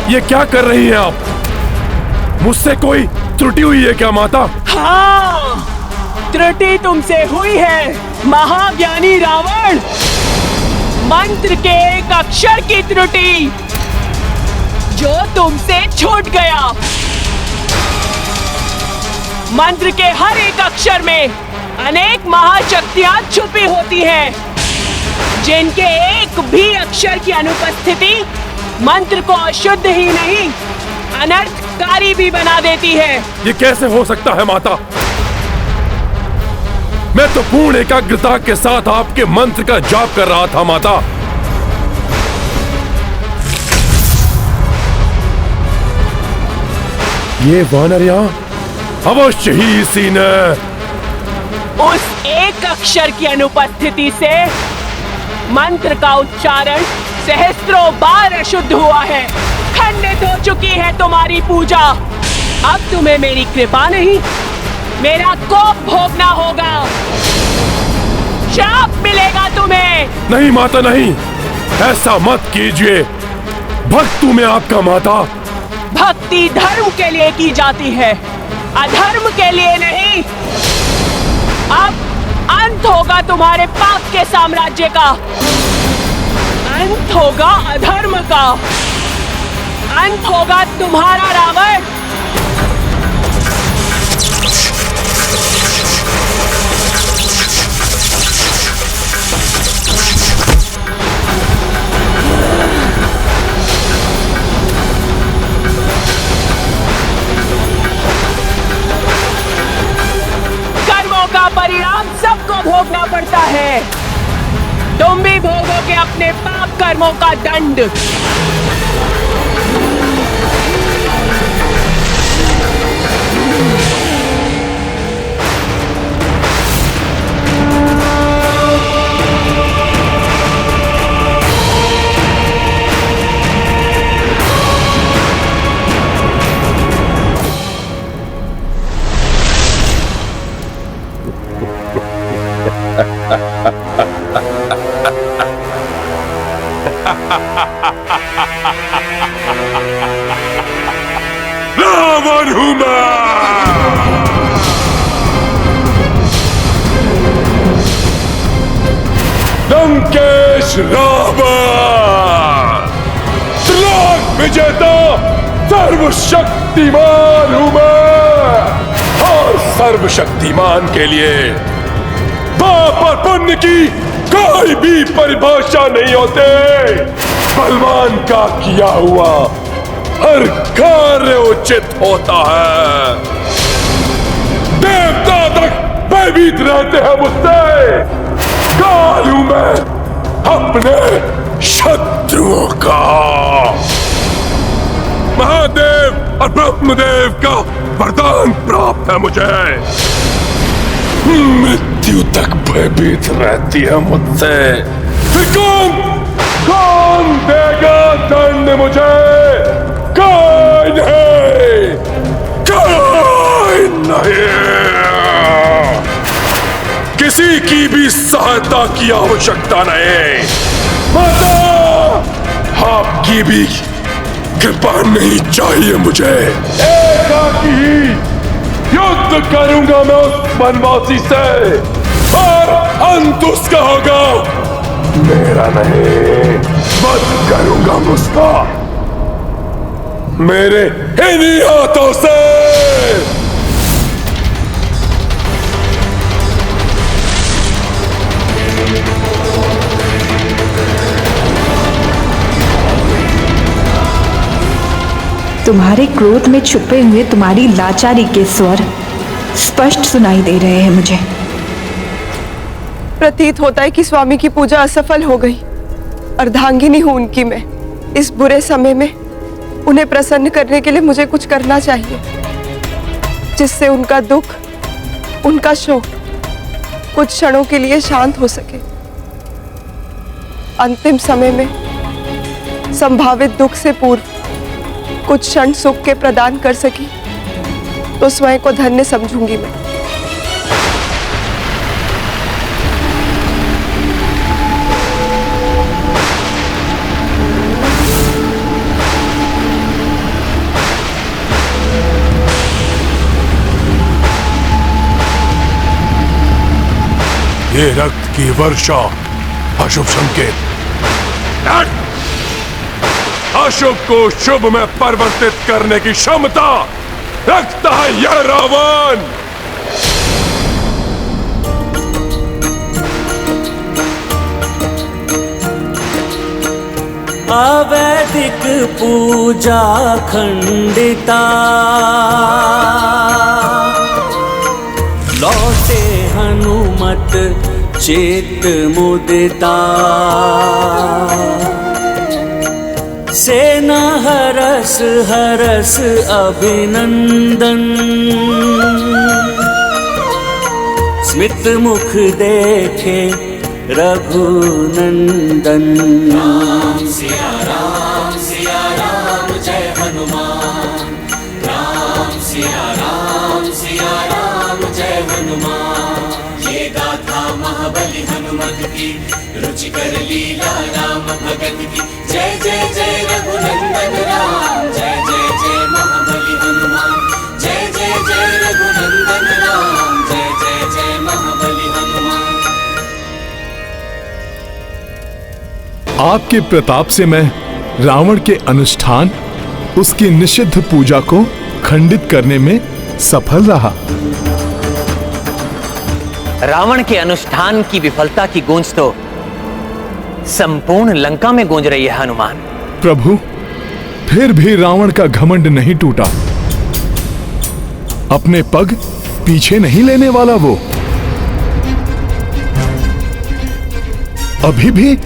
ये क्या कर रही हैं आप? मुझसे कोई त्रुटि हुई है क्या माता? हाँ, त्रुटि तुमसे हुई है महाज्ञानी रावण। मंत्र के एक अक्षर की त्रुटि जो तुमसे छूट गया। मंत्र के हर एक अक्षर में अनेक महाशक्तियां छुपी होती हैं, जिनके एक भी अक्षर की अनुपस्थिति मंत्र को अशुद्ध ही नहीं अनर्थकारी भी बना देती है। ये कैसे हो सकता है माता? मैं तो पूर्ण एकाग्रता के साथ आपके मंत्र का जाप कर रहा था माता। ये वानर यहाँ अवश्य ही इसी ने उस एक अक्षर की अनुपस्थिति से मंत्र का उच्चारण सहस्त्रों बार अशुद्ध हुआ है। खंडित हो चुकी है तुम्हारी पूजा। अब तुम्हें मेरी कृपा नहीं, मेरा कोप भोगना होगा। श्राप मिलेगा तुम्हें। नहीं माता नहीं, ऐसा मत कीजिए। भक्त हूं मैं आपका माता। भक्ति धर्म के लिए की जाती है, अधर्म के लिए नहीं। अब अंत होगा तुम्हारे पाप के साम्राज्य का, अंत होगा अधर्म का, अंत होगा तुम्हारा रावण। कर्मों का परिणाम सबको भोगना पड़ता है। तुम भी भोगोगे अपने पाप कर्मों का दंड। रावण हूं मैं। लंकेश रावण, त्रिलोक विजेता सर्वशक्तिमान हूं मैं। और सर्वशक्तिमान के लिए पाप और पुण्य की कोई भी परिभाषा नहीं होते। बलवान का किया हुआ हर कार्य उचित होता है। देवता तक भयभीत रहते हैं मुझसे। काल हूं मैं अपने शत्रुओं का। महादेव और ब्रह्मदेव का वरदान प्राप्त है मुझे। मृत्यु तक भयभीत रहती है मुझसे। फिर कौन देगा दंड मुझे? कोई नहीं, कोई नहीं। किसी की भी सहायता की आवश्यकता नहीं। माता, आपकी भी कृपा नहीं चाहिए मुझे। एकाकी ही युद्ध करूंगा मैं उस वनवासी से, और अंत उसका होगा, मेरा नहीं। वध करूंगा उसका मेरे इन्हीं हाथों से। तुम्हारे क्रोध में छुपे हुए तुम्हारी लाचारी के स्वर स्पष्ट सुनाई दे रहे हैं मुझे। प्रतीत होता है कि स्वामी की पूजा असफल हो गई। अर्धांगिनी हूं उनकी मैं। इस बुरे समय में उन्हें प्रसन्न करने के लिए मुझे कुछ करना चाहिए, जिससे उनका दुख, उनका शोक कुछ क्षणों के लिए शांत हो सके। अंतिम समय में संभावित दुख से पूर्व कुछ क्षण सुख के प्रदान कर सकी तो स्वयं को धन्य समझूंगी मैं। ये रक्त की वर्षा अशुभ संकेत, अशुभ को शुभ में परिवर्तित करने की क्षमता रखता है यह रावण। अवैदिक पूजा खंडिता, लौटे हनुमत चित मुदिता, सेना हरस हरस अभिनंदन, स्मित मुख देखे रघुनंदन। राम सिया राम जय हनुमान, राम सिया राम जय हनुमान। ये गाथा महाबली हनुमत की, रुचिकर लीला राम भगत की। जय जय जय रघुनंदन राम, जय जय जय महाबली हनुमान। जय जय जय रघुनंदन राम, जय जय जय महाबली हनुमान। आपके प्रताप से मैं रावण के अनुष्ठान, उसकी निषिद्ध पूजा को खंडित करने में सफल रहा। रावण के अनुष्ठान की विफलता की गूंज तो संपूर्ण लंका में गूंज रही है हनुमान। प्रभु, फिर भी रावण का घमंड नहीं टूटा। अपने पग पीछे नहीं लेने वाला वो। अभी भी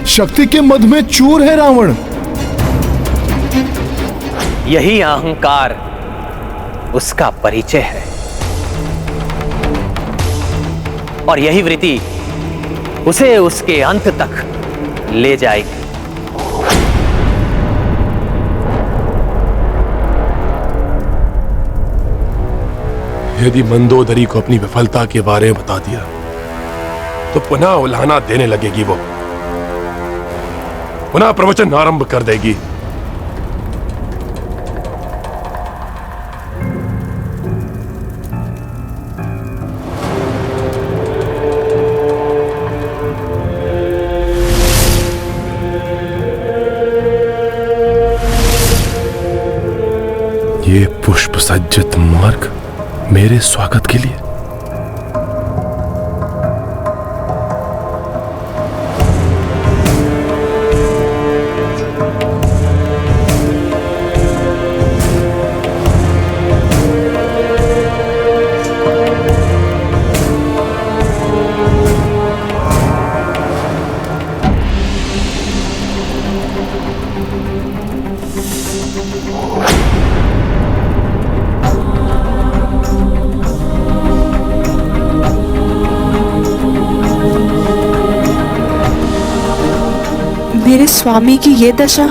शक्ति के मद में चूर है रावण। यही अहंकार उसका परिचय है और यही वृत्ति उसे उसके अंत तक ले जाएगी। यदि मंदोदरी को अपनी विफलता के बारे में बता दिया तो पुनः उल्हाना देने लगेगी। वो पुनः प्रवचन आरंभ कर देगी। ये पुष्प सज्जित मार्ग मेरे स्वागत के लिए। मेरे स्वामी की ये दशा।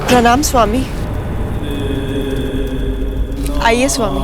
प्रणाम स्वामी। आइए स्वामी।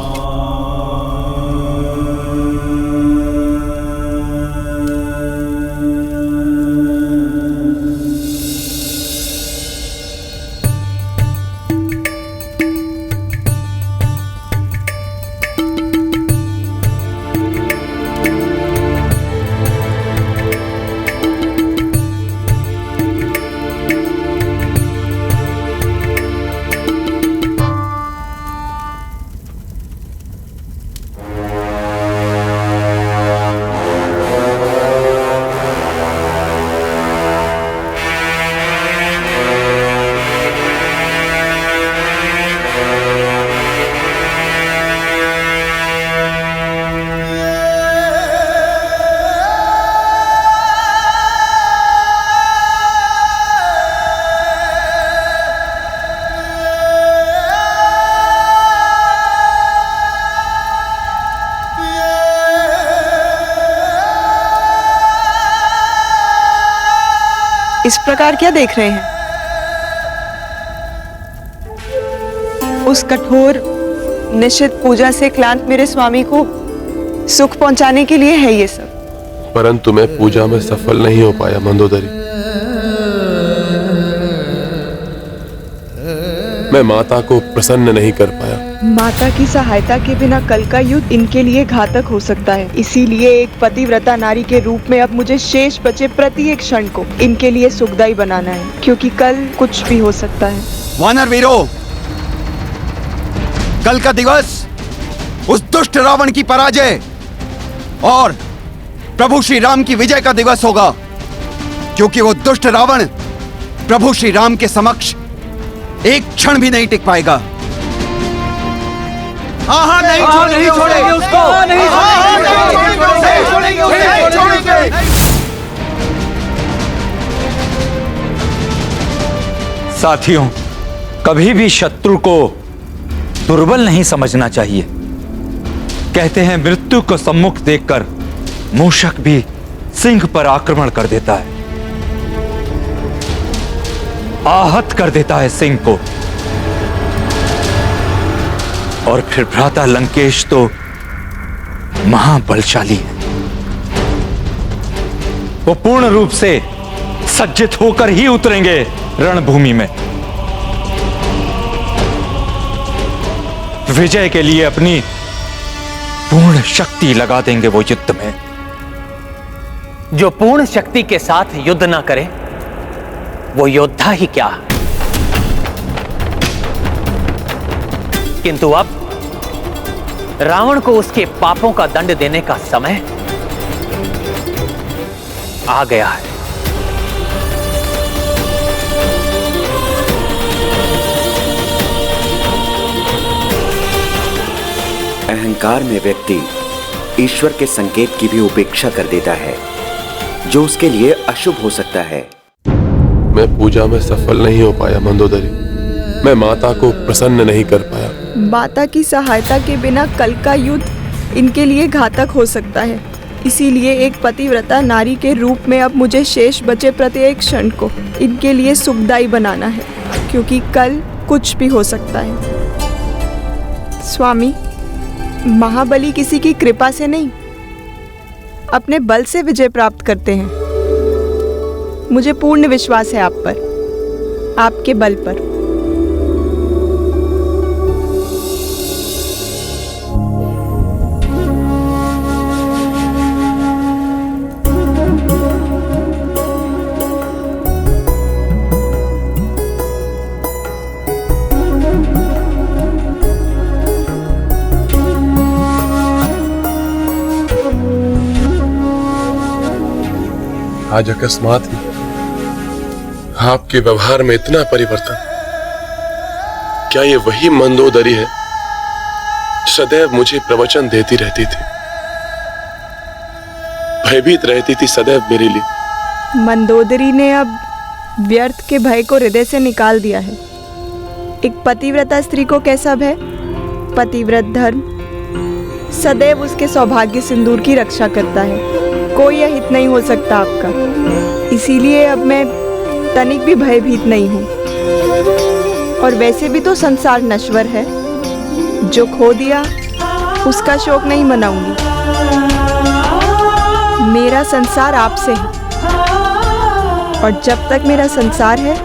इस प्रकार क्या देख रहे हैं? उस कठोर निश्चित पूजा से क्लांत मेरे स्वामी को सुख पहुंचाने के लिए है ये सब। परंतु मैं पूजा में सफल नहीं हो पाया मंदोदरी। मैं माता को प्रसन्न नहीं कर पाया। माता की सहायता के बिना कल का युद्ध इनके लिए घातक हो सकता है। इसीलिए एक पतिव्रता नारी के रूप में अब मुझे शेष बचे प्रत्येक क्षण को इनके लिए सुखदायी बनाना है, क्योंकि कल कुछ भी हो सकता है। वानर वीरों, कल का दिवस उस दुष्ट रावण की पराजय और प्रभु श्री राम की विजय का दिवस होगा, क्योंकि वो दुष्ट रावण प्रभु श्री राम के समक्ष एक क्षण भी नहीं टिक पाएगा। नहीं छोड़ेंगे उसको, नहीं छोड़ेंगे। साथियों, कभी भी शत्रु को दुर्बल नहीं समझना चाहिए। कहते हैं मृत्यु को सम्मुख देखकर मूषक भी सिंह पर आक्रमण कर देता है, आहत कर देता है सिंह को। और फिर भ्राता लंकेश तो महाबलशाली है, वो पूर्ण रूप से सज्जित होकर ही उतरेंगे रणभूमि में। विजय के लिए अपनी पूर्ण शक्ति लगा देंगे वो युद्ध में। जो पूर्ण शक्ति के साथ युद्ध ना करे वो योद्धा ही क्या। किंतु अब रावण को उसके पापों का दंड देने का समय आ गया है। अहंकार में व्यक्ति ईश्वर के संकेत की भी उपेक्षा कर देता है, जो उसके लिए अशुभ हो सकता है। मैं पूजा में सफल नहीं हो पाया मंदोदरी। मैं माता को प्रसन्न नहीं कर पाया। माता की सहायता के बिना कल का युद्ध इनके लिए घातक हो सकता है। इसीलिए एक पतिव्रता नारी के रूप में अब मुझे शेष बचे प्रत्येक क्षण को इनके लिए सुखदायी बनाना है, क्योंकि कल कुछ भी हो सकता है। स्वामी, महाबली किसी की कृपा से नहीं, अपने बल से विजय प्राप्त करते हैं। मुझे पूर्ण विश्वास है आप पर, आपके बल पर। आज अकस्मात ही आपके व्यवहार में इतना परिवर्तन। क्या ये वही मंदोदरी है सदैव मुझे प्रवचन देती रहती थी, भयभीत रहती थी सदैव मेरे लिए? मंदोदरी ने अब व्यर्थ के भय को हृदय से निकाल दिया है। एक पतिव्रता स्त्री को कैसा भय? पतिव्रत धर्म सदैव उसके सौभाग्य सिंदूर की रक्षा करता है। कोई अहित नहीं हो सकता आपका। इसीलिए अब मैं तनिक भी भयभीत नहीं हूँ। और वैसे भी तो संसार नश्वर है, जो खो दिया उसका शोक नहीं मनाऊंगी। मेरा संसार आपसे है, और जब तक मेरा संसार है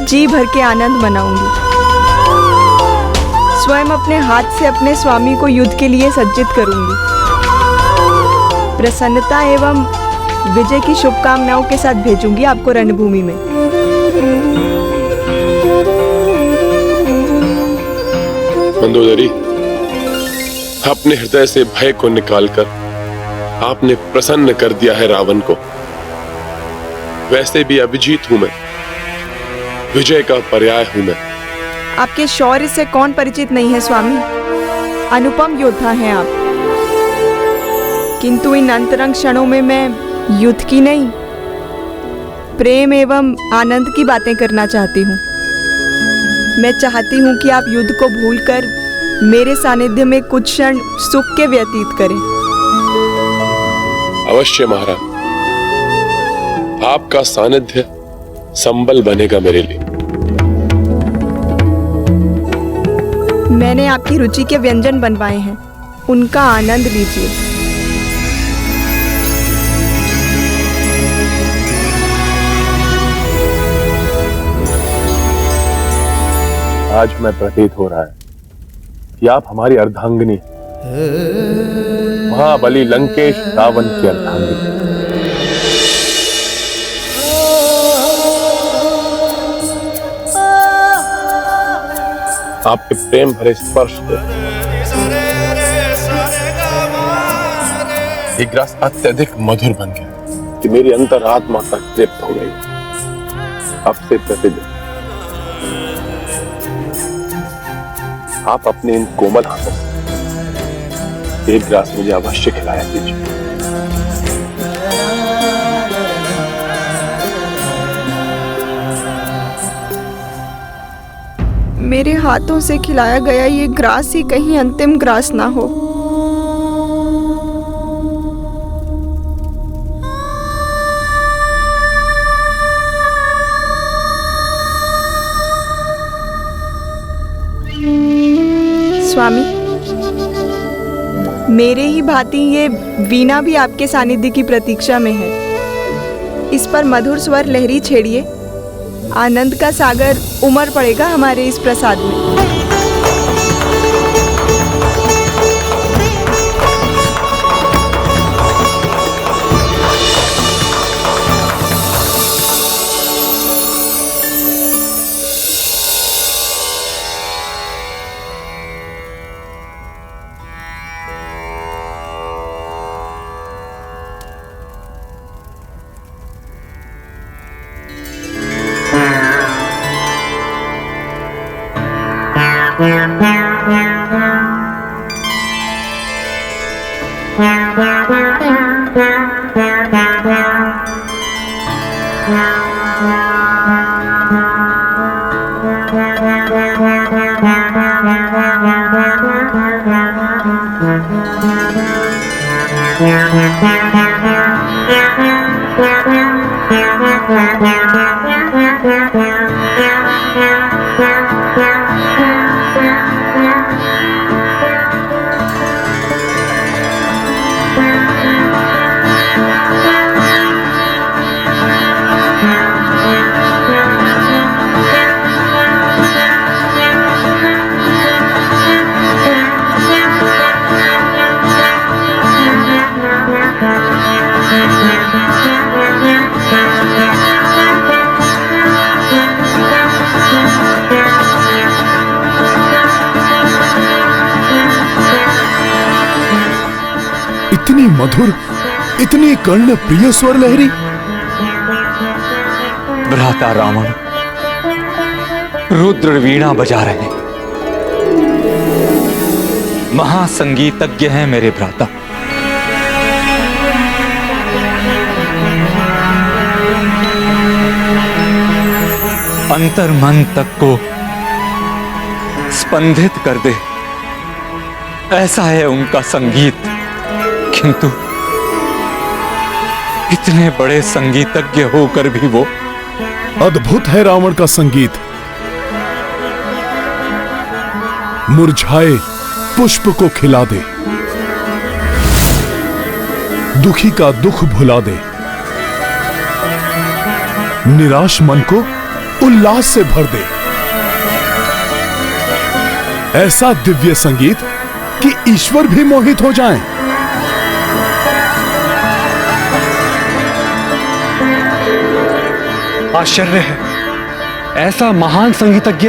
जी भर के आनंद मनाऊंगी। स्वयं अपने हाथ से अपने स्वामी को युद्ध के लिए सज्जित करूंगी। प्रसन्नता एवं विजय की शुभकामनाओं के साथ भेजूंगी आपको रणभूमि में। मंदोदरी, अपने हृदय से भय को निकालकर आपने प्रसन्न कर दिया है रावण को। वैसे भी अभिजीत हूं मैं, विजय का पर्याय हूं मैं। आपके शौर्य से कौन परिचित नहीं है स्वामी? अनुपम योद्धा हैं आप। किंतु इन अंतरंग क्षणों में मैं युद्ध की नहीं, प्रेम एवं आनंद की बातें करना चाहती हूँ। मैं चाहती हूँ कि आप युद्ध को भूलकर मेरे सानिध्य में कुछ क्षण सुख के व्यतीत करें। अवश्य महाराज, आपका सानिध्य संबल बनेगा मेरे लिए। मैंने आपकी रुचि के व्यंजन बनवाए हैं, उनका आनंद लीजिए। आज मैं प्रतीत हो रहा है कि आप हमारी अर्धांगिनी, महाबली लंकेश रावण की अर्धांगिनी। आपके प्रेम भरे स्पर्श से ये ग्रास अत्यधिक मधुर बन गया कि मेरी अंतरात्मा तक तृप्त हो गई। अब से प्रतिदिन आप अपने इन कोमल हाथों से एक ग्रास मुझे अवश्य खिलाया कीजिए। मेरे हाथों से खिलाया गया ये ग्रास ही कहीं अंतिम ग्रास ना हो। स्वामी, मेरे ही भांति ये वीणा भी आपके सानिध्य की प्रतीक्षा में है। इस पर मधुर स्वर लहरी छेड़िए, आनंद का सागर उमड़ पड़ेगा हमारे इस प्रसाद में। इतनी मधुर, इतनी कर्ण प्रिय स्वर लहरी। भ्राता रावण रुद्र वीणा बजा रहे हैं। महासंगीतज्ञ हैं मेरे भ्राता। अंतर मन तक को स्पंदित कर दे, ऐसा है उनका संगीत। किंतु इतने बड़े संगीतज्ञ होकर भी वो अद्भुत है रावण का संगीत। मुरझाए पुष्प को खिला दे, दुखी का दुख भुला दे, निराश मन को उल्लास से भर दे। ऐसा दिव्य संगीत कि ईश्वर भी मोहित हो जाएं। आश्चर्य है, ऐसा महान संगीतज्ञ,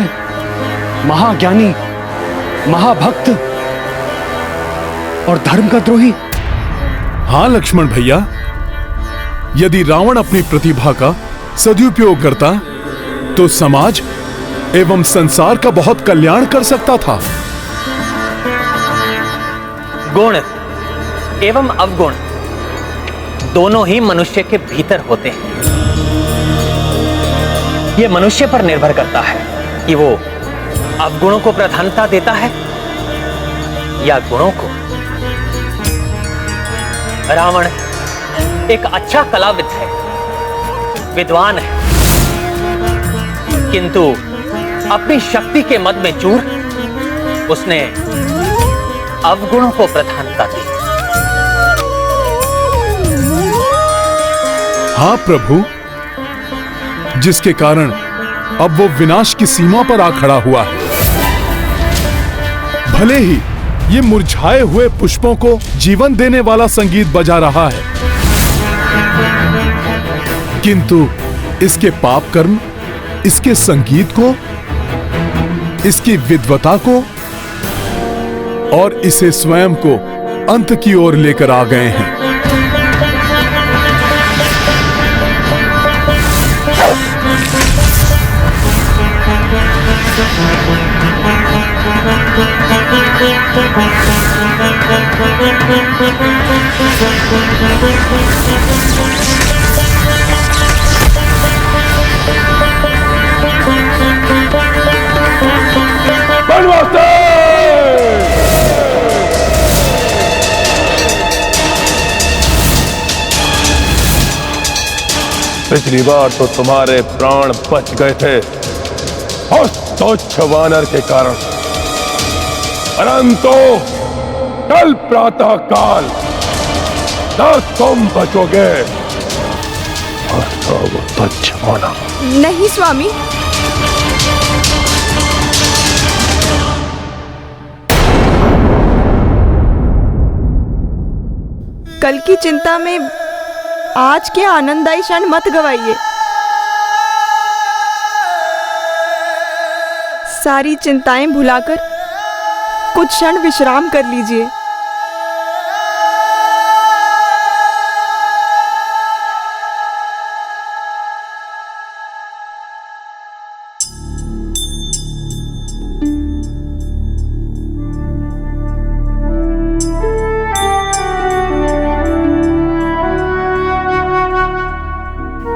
महाज्ञानी, महाभक्त और धर्म का द्रोही। हां लक्ष्मण भैया, यदि रावण अपनी प्रतिभा का सदुपयोग करता तो समाज एवं संसार का बहुत कल्याण कर सकता था। गुण एवं अवगुण दोनों ही मनुष्य के भीतर होते हैं। यह मनुष्य पर निर्भर करता है कि वो अवगुणों को प्रधानता देता है या गुणों को। रावण एक अच्छा कलाविद है, विद्वान है, किंतु अपनी शक्ति के मद में चूर उसने अवगुणों को प्रधानता दी। हाँ प्रभु, जिसके कारण अब वो विनाश की सीमा पर आ खड़ा हुआ है। भले ही ये मुरझाए हुए पुष्पों को जीवन देने वाला संगीत बजा रहा है, किंतु इसके पाप कर्म, इसके संगीत को, इसकी विद्वता को और इसे स्वयं को अंत की ओर लेकर आ गए हैं। पिछली बार तो तुम्हारे प्राण बच गए थे उस तुच्छ वानर के कारण, परंतु कल प्रातः काल न तुम बचोगे और तो वो तुच्छ होना। नहीं स्वामी, कल की चिंता में आज के आनंददायी क्षण मत गवाइए। सारी चिंताएं भुलाकर कुछ क्षण विश्राम कर लीजिए।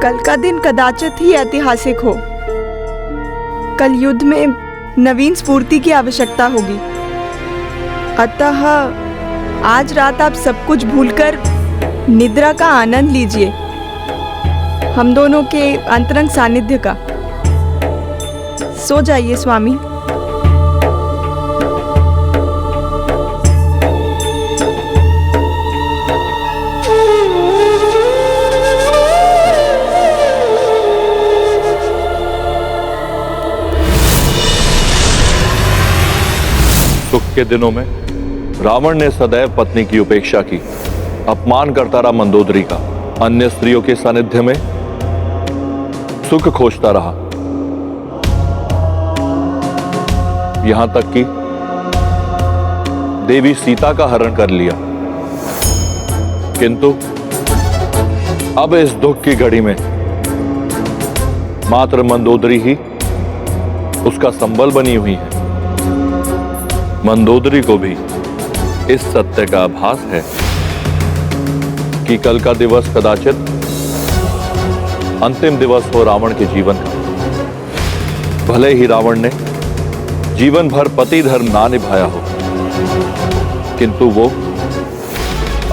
कल का दिन कदाचित ही ऐतिहासिक हो। कल युद्ध में नवीन स्फूर्ति की आवश्यकता होगी। अतः आज रात आप सब कुछ भूलकर निद्रा का आनंद लीजिए, हम दोनों के अंतरंग सानिध्य का। सो जाइए स्वामी। सुख के दिनों में रावण ने सदैव पत्नी की उपेक्षा की, अपमान करता रहा मंदोदरी का, अन्य स्त्रियों के सानिध्य में सुख खोजता रहा, यहां तक कि देवी सीता का हरण कर लिया। किंतु अब इस दुख की घड़ी में मात्र मंदोदरी ही उसका संबल बनी हुई है। मंदोदरी को भी इस सत्य का आभास है कि कल का दिवस कदाचित अंतिम दिवस हो रावण के जीवन का। भले ही रावण ने जीवन भर पति धर्म ना निभाया हो, किंतु वो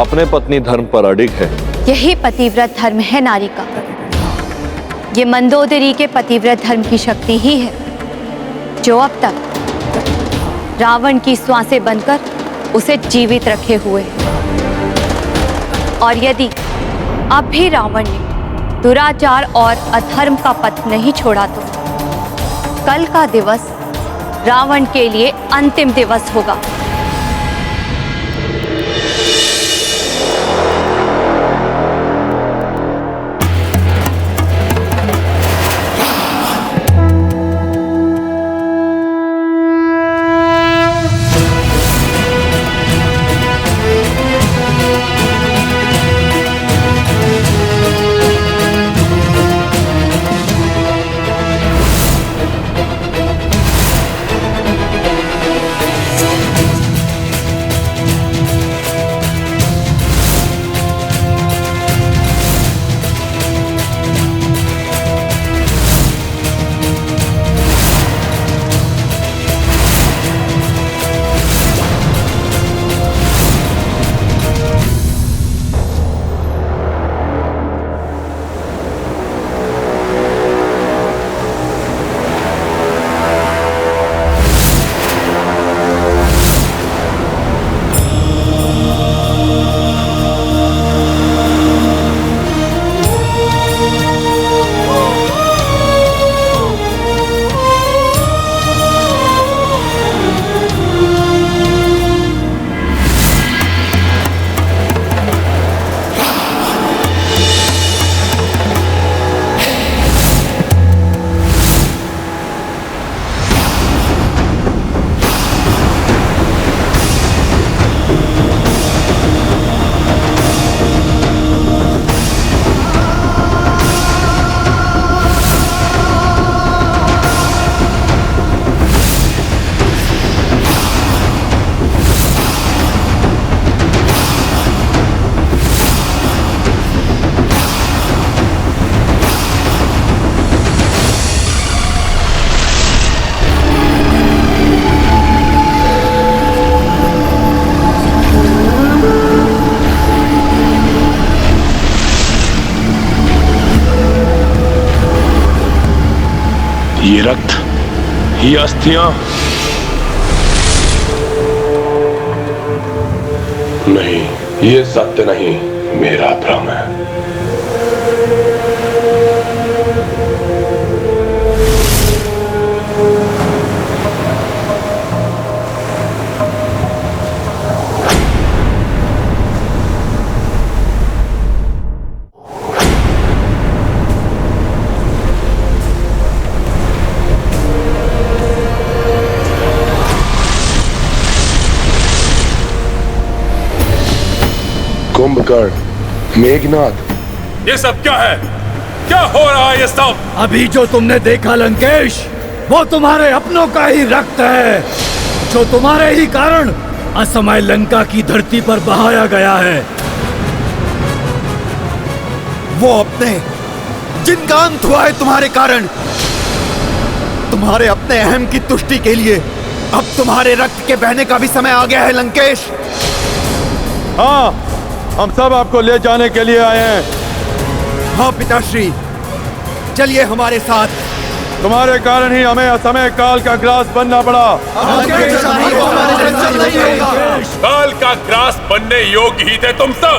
अपने पत्नी धर्म पर अडिग है। यही पतिव्रत धर्म है नारी का। ये मंदोदरी के पतिव्रत धर्म की शक्ति ही है जो अब तक रावण की श्वासें बनकर उसे जीवित रखे हुए। और यदि अब भी रावण ने दुराचार और अधर्म का पथ नहीं छोड़ा तो कल का दिवस रावण के लिए अंतिम दिवस होगा। ये अस्थियां नहीं, ये सत्य नहीं, मेरा भ्रम है। कुंभकर्ण, मेघनाथ, ये सब क्या है? क्या हो रहा है ये सब? अभी जो तुमने देखा लंकेश, वो तुम्हारे अपनों का ही रक्त है, जो तुम्हारे ही कारण असमय लंका की धरती पर बहाया गया है। वो अपने जिनका अंत हुआ है तुम्हारे कारण। तुम्हारे अपने अहम की तुष्टि के लिए अब तुम्हारे रक्त के बहने का भी समय आ गया है लंकेश। हाँ, हम सब आपको ले जाने के लिए आए हैं। हाँ पिताश्री, चलिए हमारे साथ। तुम्हारे कारण ही हमें असमय काल का ग्रास बनना पड़ा। काल का ग्रास बनने योग्य ही थे तुम सब,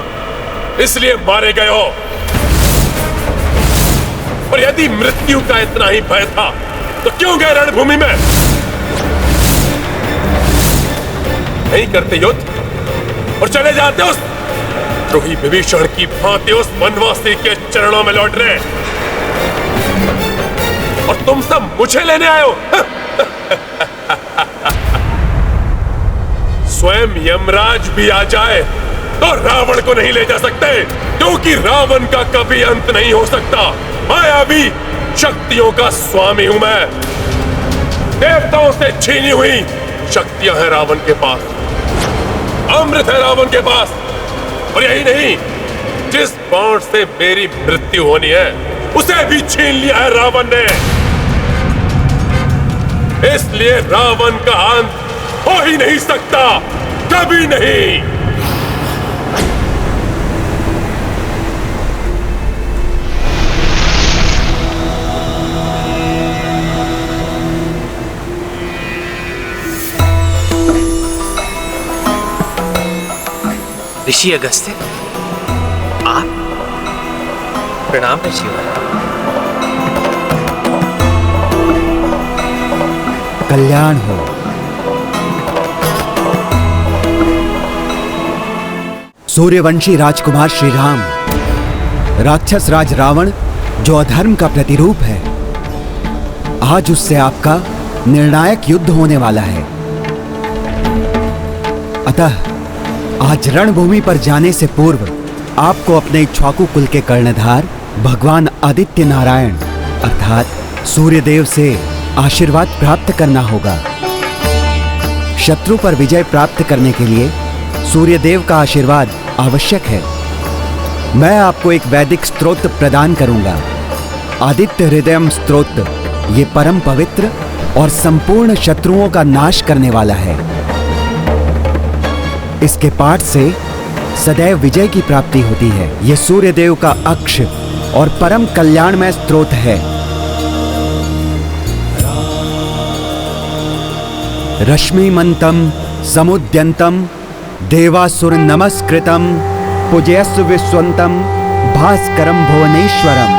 इसलिए मारे गए हो। और यदि मृत्यु का इतना ही भय था तो क्यों गए रणभूमि में? नहीं करते युद्ध और चले जाते उस द्रोही विभीषण की भांति उस वनवासी के चरणों में लौट रहे, और तुम सब मुझे लेने आए हो। स्वयं यमराज भी आ जाए तो रावण को नहीं ले जा सकते, क्योंकि रावण का कभी अंत नहीं हो सकता। मायावी शक्तियों का स्वामी हूं मैं। देवताओं से छीनी हुई शक्तियां हैं रावण के पास, अमृत है रावण के पास। और यही नहीं, जिस बाण से मेरी मृत्यु होनी है उसे भी छीन लिया है रावण ने। इसलिए रावण का अंत हो ही नहीं सकता, कभी नहीं। ऋषि अगस्त्य, आप? प्रणाम ऋषिवर। कल्याण हो। सूर्यवंशी राजकुमार श्री राम, राक्षस राज रावण जो अधर्म का प्रतिरूप है, आज उससे आपका निर्णायक युद्ध होने वाला है। अतः आज रणभूमि पर जाने से पूर्व आपको अपने इक्ष्वाकु कुल के कर्णधार भगवान आदित्य नारायण अर्थात सूर्यदेव से आशीर्वाद प्राप्त करना होगा। शत्रु पर विजय प्राप्त करने के लिए सूर्यदेव का आशीर्वाद आवश्यक है। मैं आपको एक वैदिक स्तोत्र प्रदान करूंगा, आदित्य हृदयम स्तोत्र। ये परम पवित्र और संपूर्ण शत्रुओं का नाश करने वाला है। इसके पाठ से सदैव विजय की प्राप्ति होती है। यह सूर्यदेव का अक्ष और परम कल्याणमय स्तोत्र है। रश्मिमंतम समुद्यंतम देवासुर नमस्कृतम पूजयस्व विश्वंतम भास्करम भुवनेश्वरम।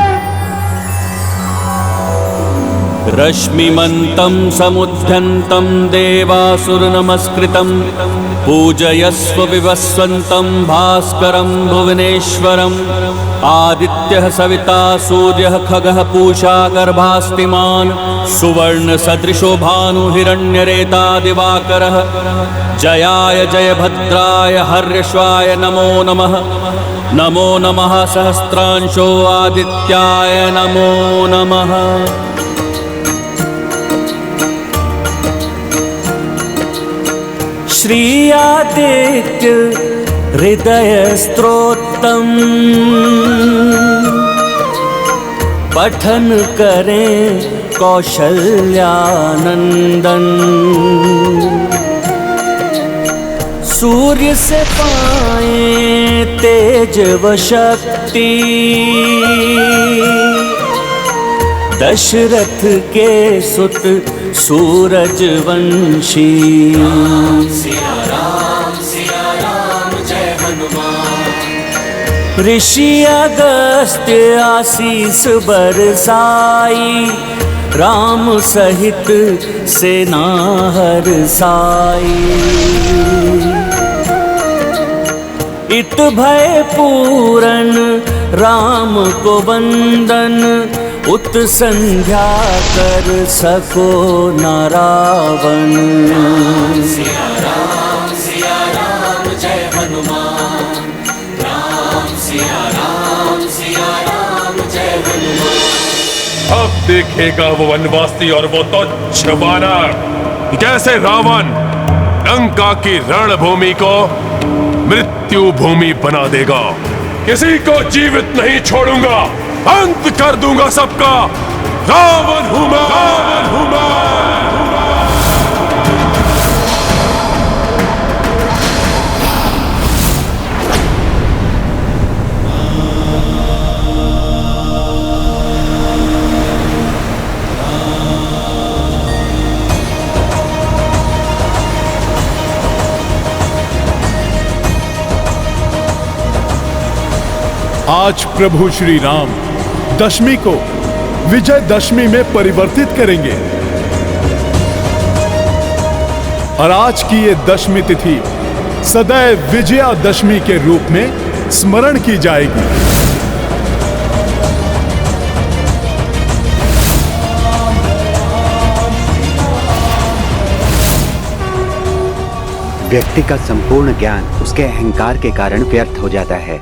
रश्मिमन्तं समुद्यन्तं देवासुर नमस्कृतं पूजयस्व विवस्वन्तं भास्करं भुवनेश्वरम्। आदित्यः सविता सूर्यः खगः पूषा गर्भास्तिमान् सुवर्ण सदृशो भानु हिरण्यरेता दिवाकरः। जयाय जयभद्राय हर्यश्वाय नमो नमः। नमो नमः सहस्रांशो आदित्याय नमो नमः। श्री आदित्य हृदय स्तोत्रम् पठन करें कौशल्यानंदन। सूर्य से पाए तेज व शक्ति दशरथ के सुत सूरजवंशी। सिया राम जय हनुमान। ऋषि अगस्त्य आशीष बरसाई, राम सहित सेना हरसाई। इत भय पूरन राम को वंदन, उत संध्या कर सको न रावण। सिया राम जय हनुमान। सिया राम जय हनुमान। अब देखेगा वो वनवासी और वो तुच्छ वानर कैसे रावण लंका की रणभूमि को मृत्यु भूमि बना देगा। किसी को जीवित नहीं छोड़ूंगा, अंत कर दूंगा सबका। रावण हूं मैं, रावण हूं मैं। आज प्रभु श्री राम दशमी को विजयदशमी में परिवर्तित करेंगे और आज की ये दशमी तिथि सदैव विजयादशमी के रूप में स्मरण की जाएगी। व्यक्ति का संपूर्ण ज्ञान उसके अहंकार के कारण व्यर्थ हो जाता है।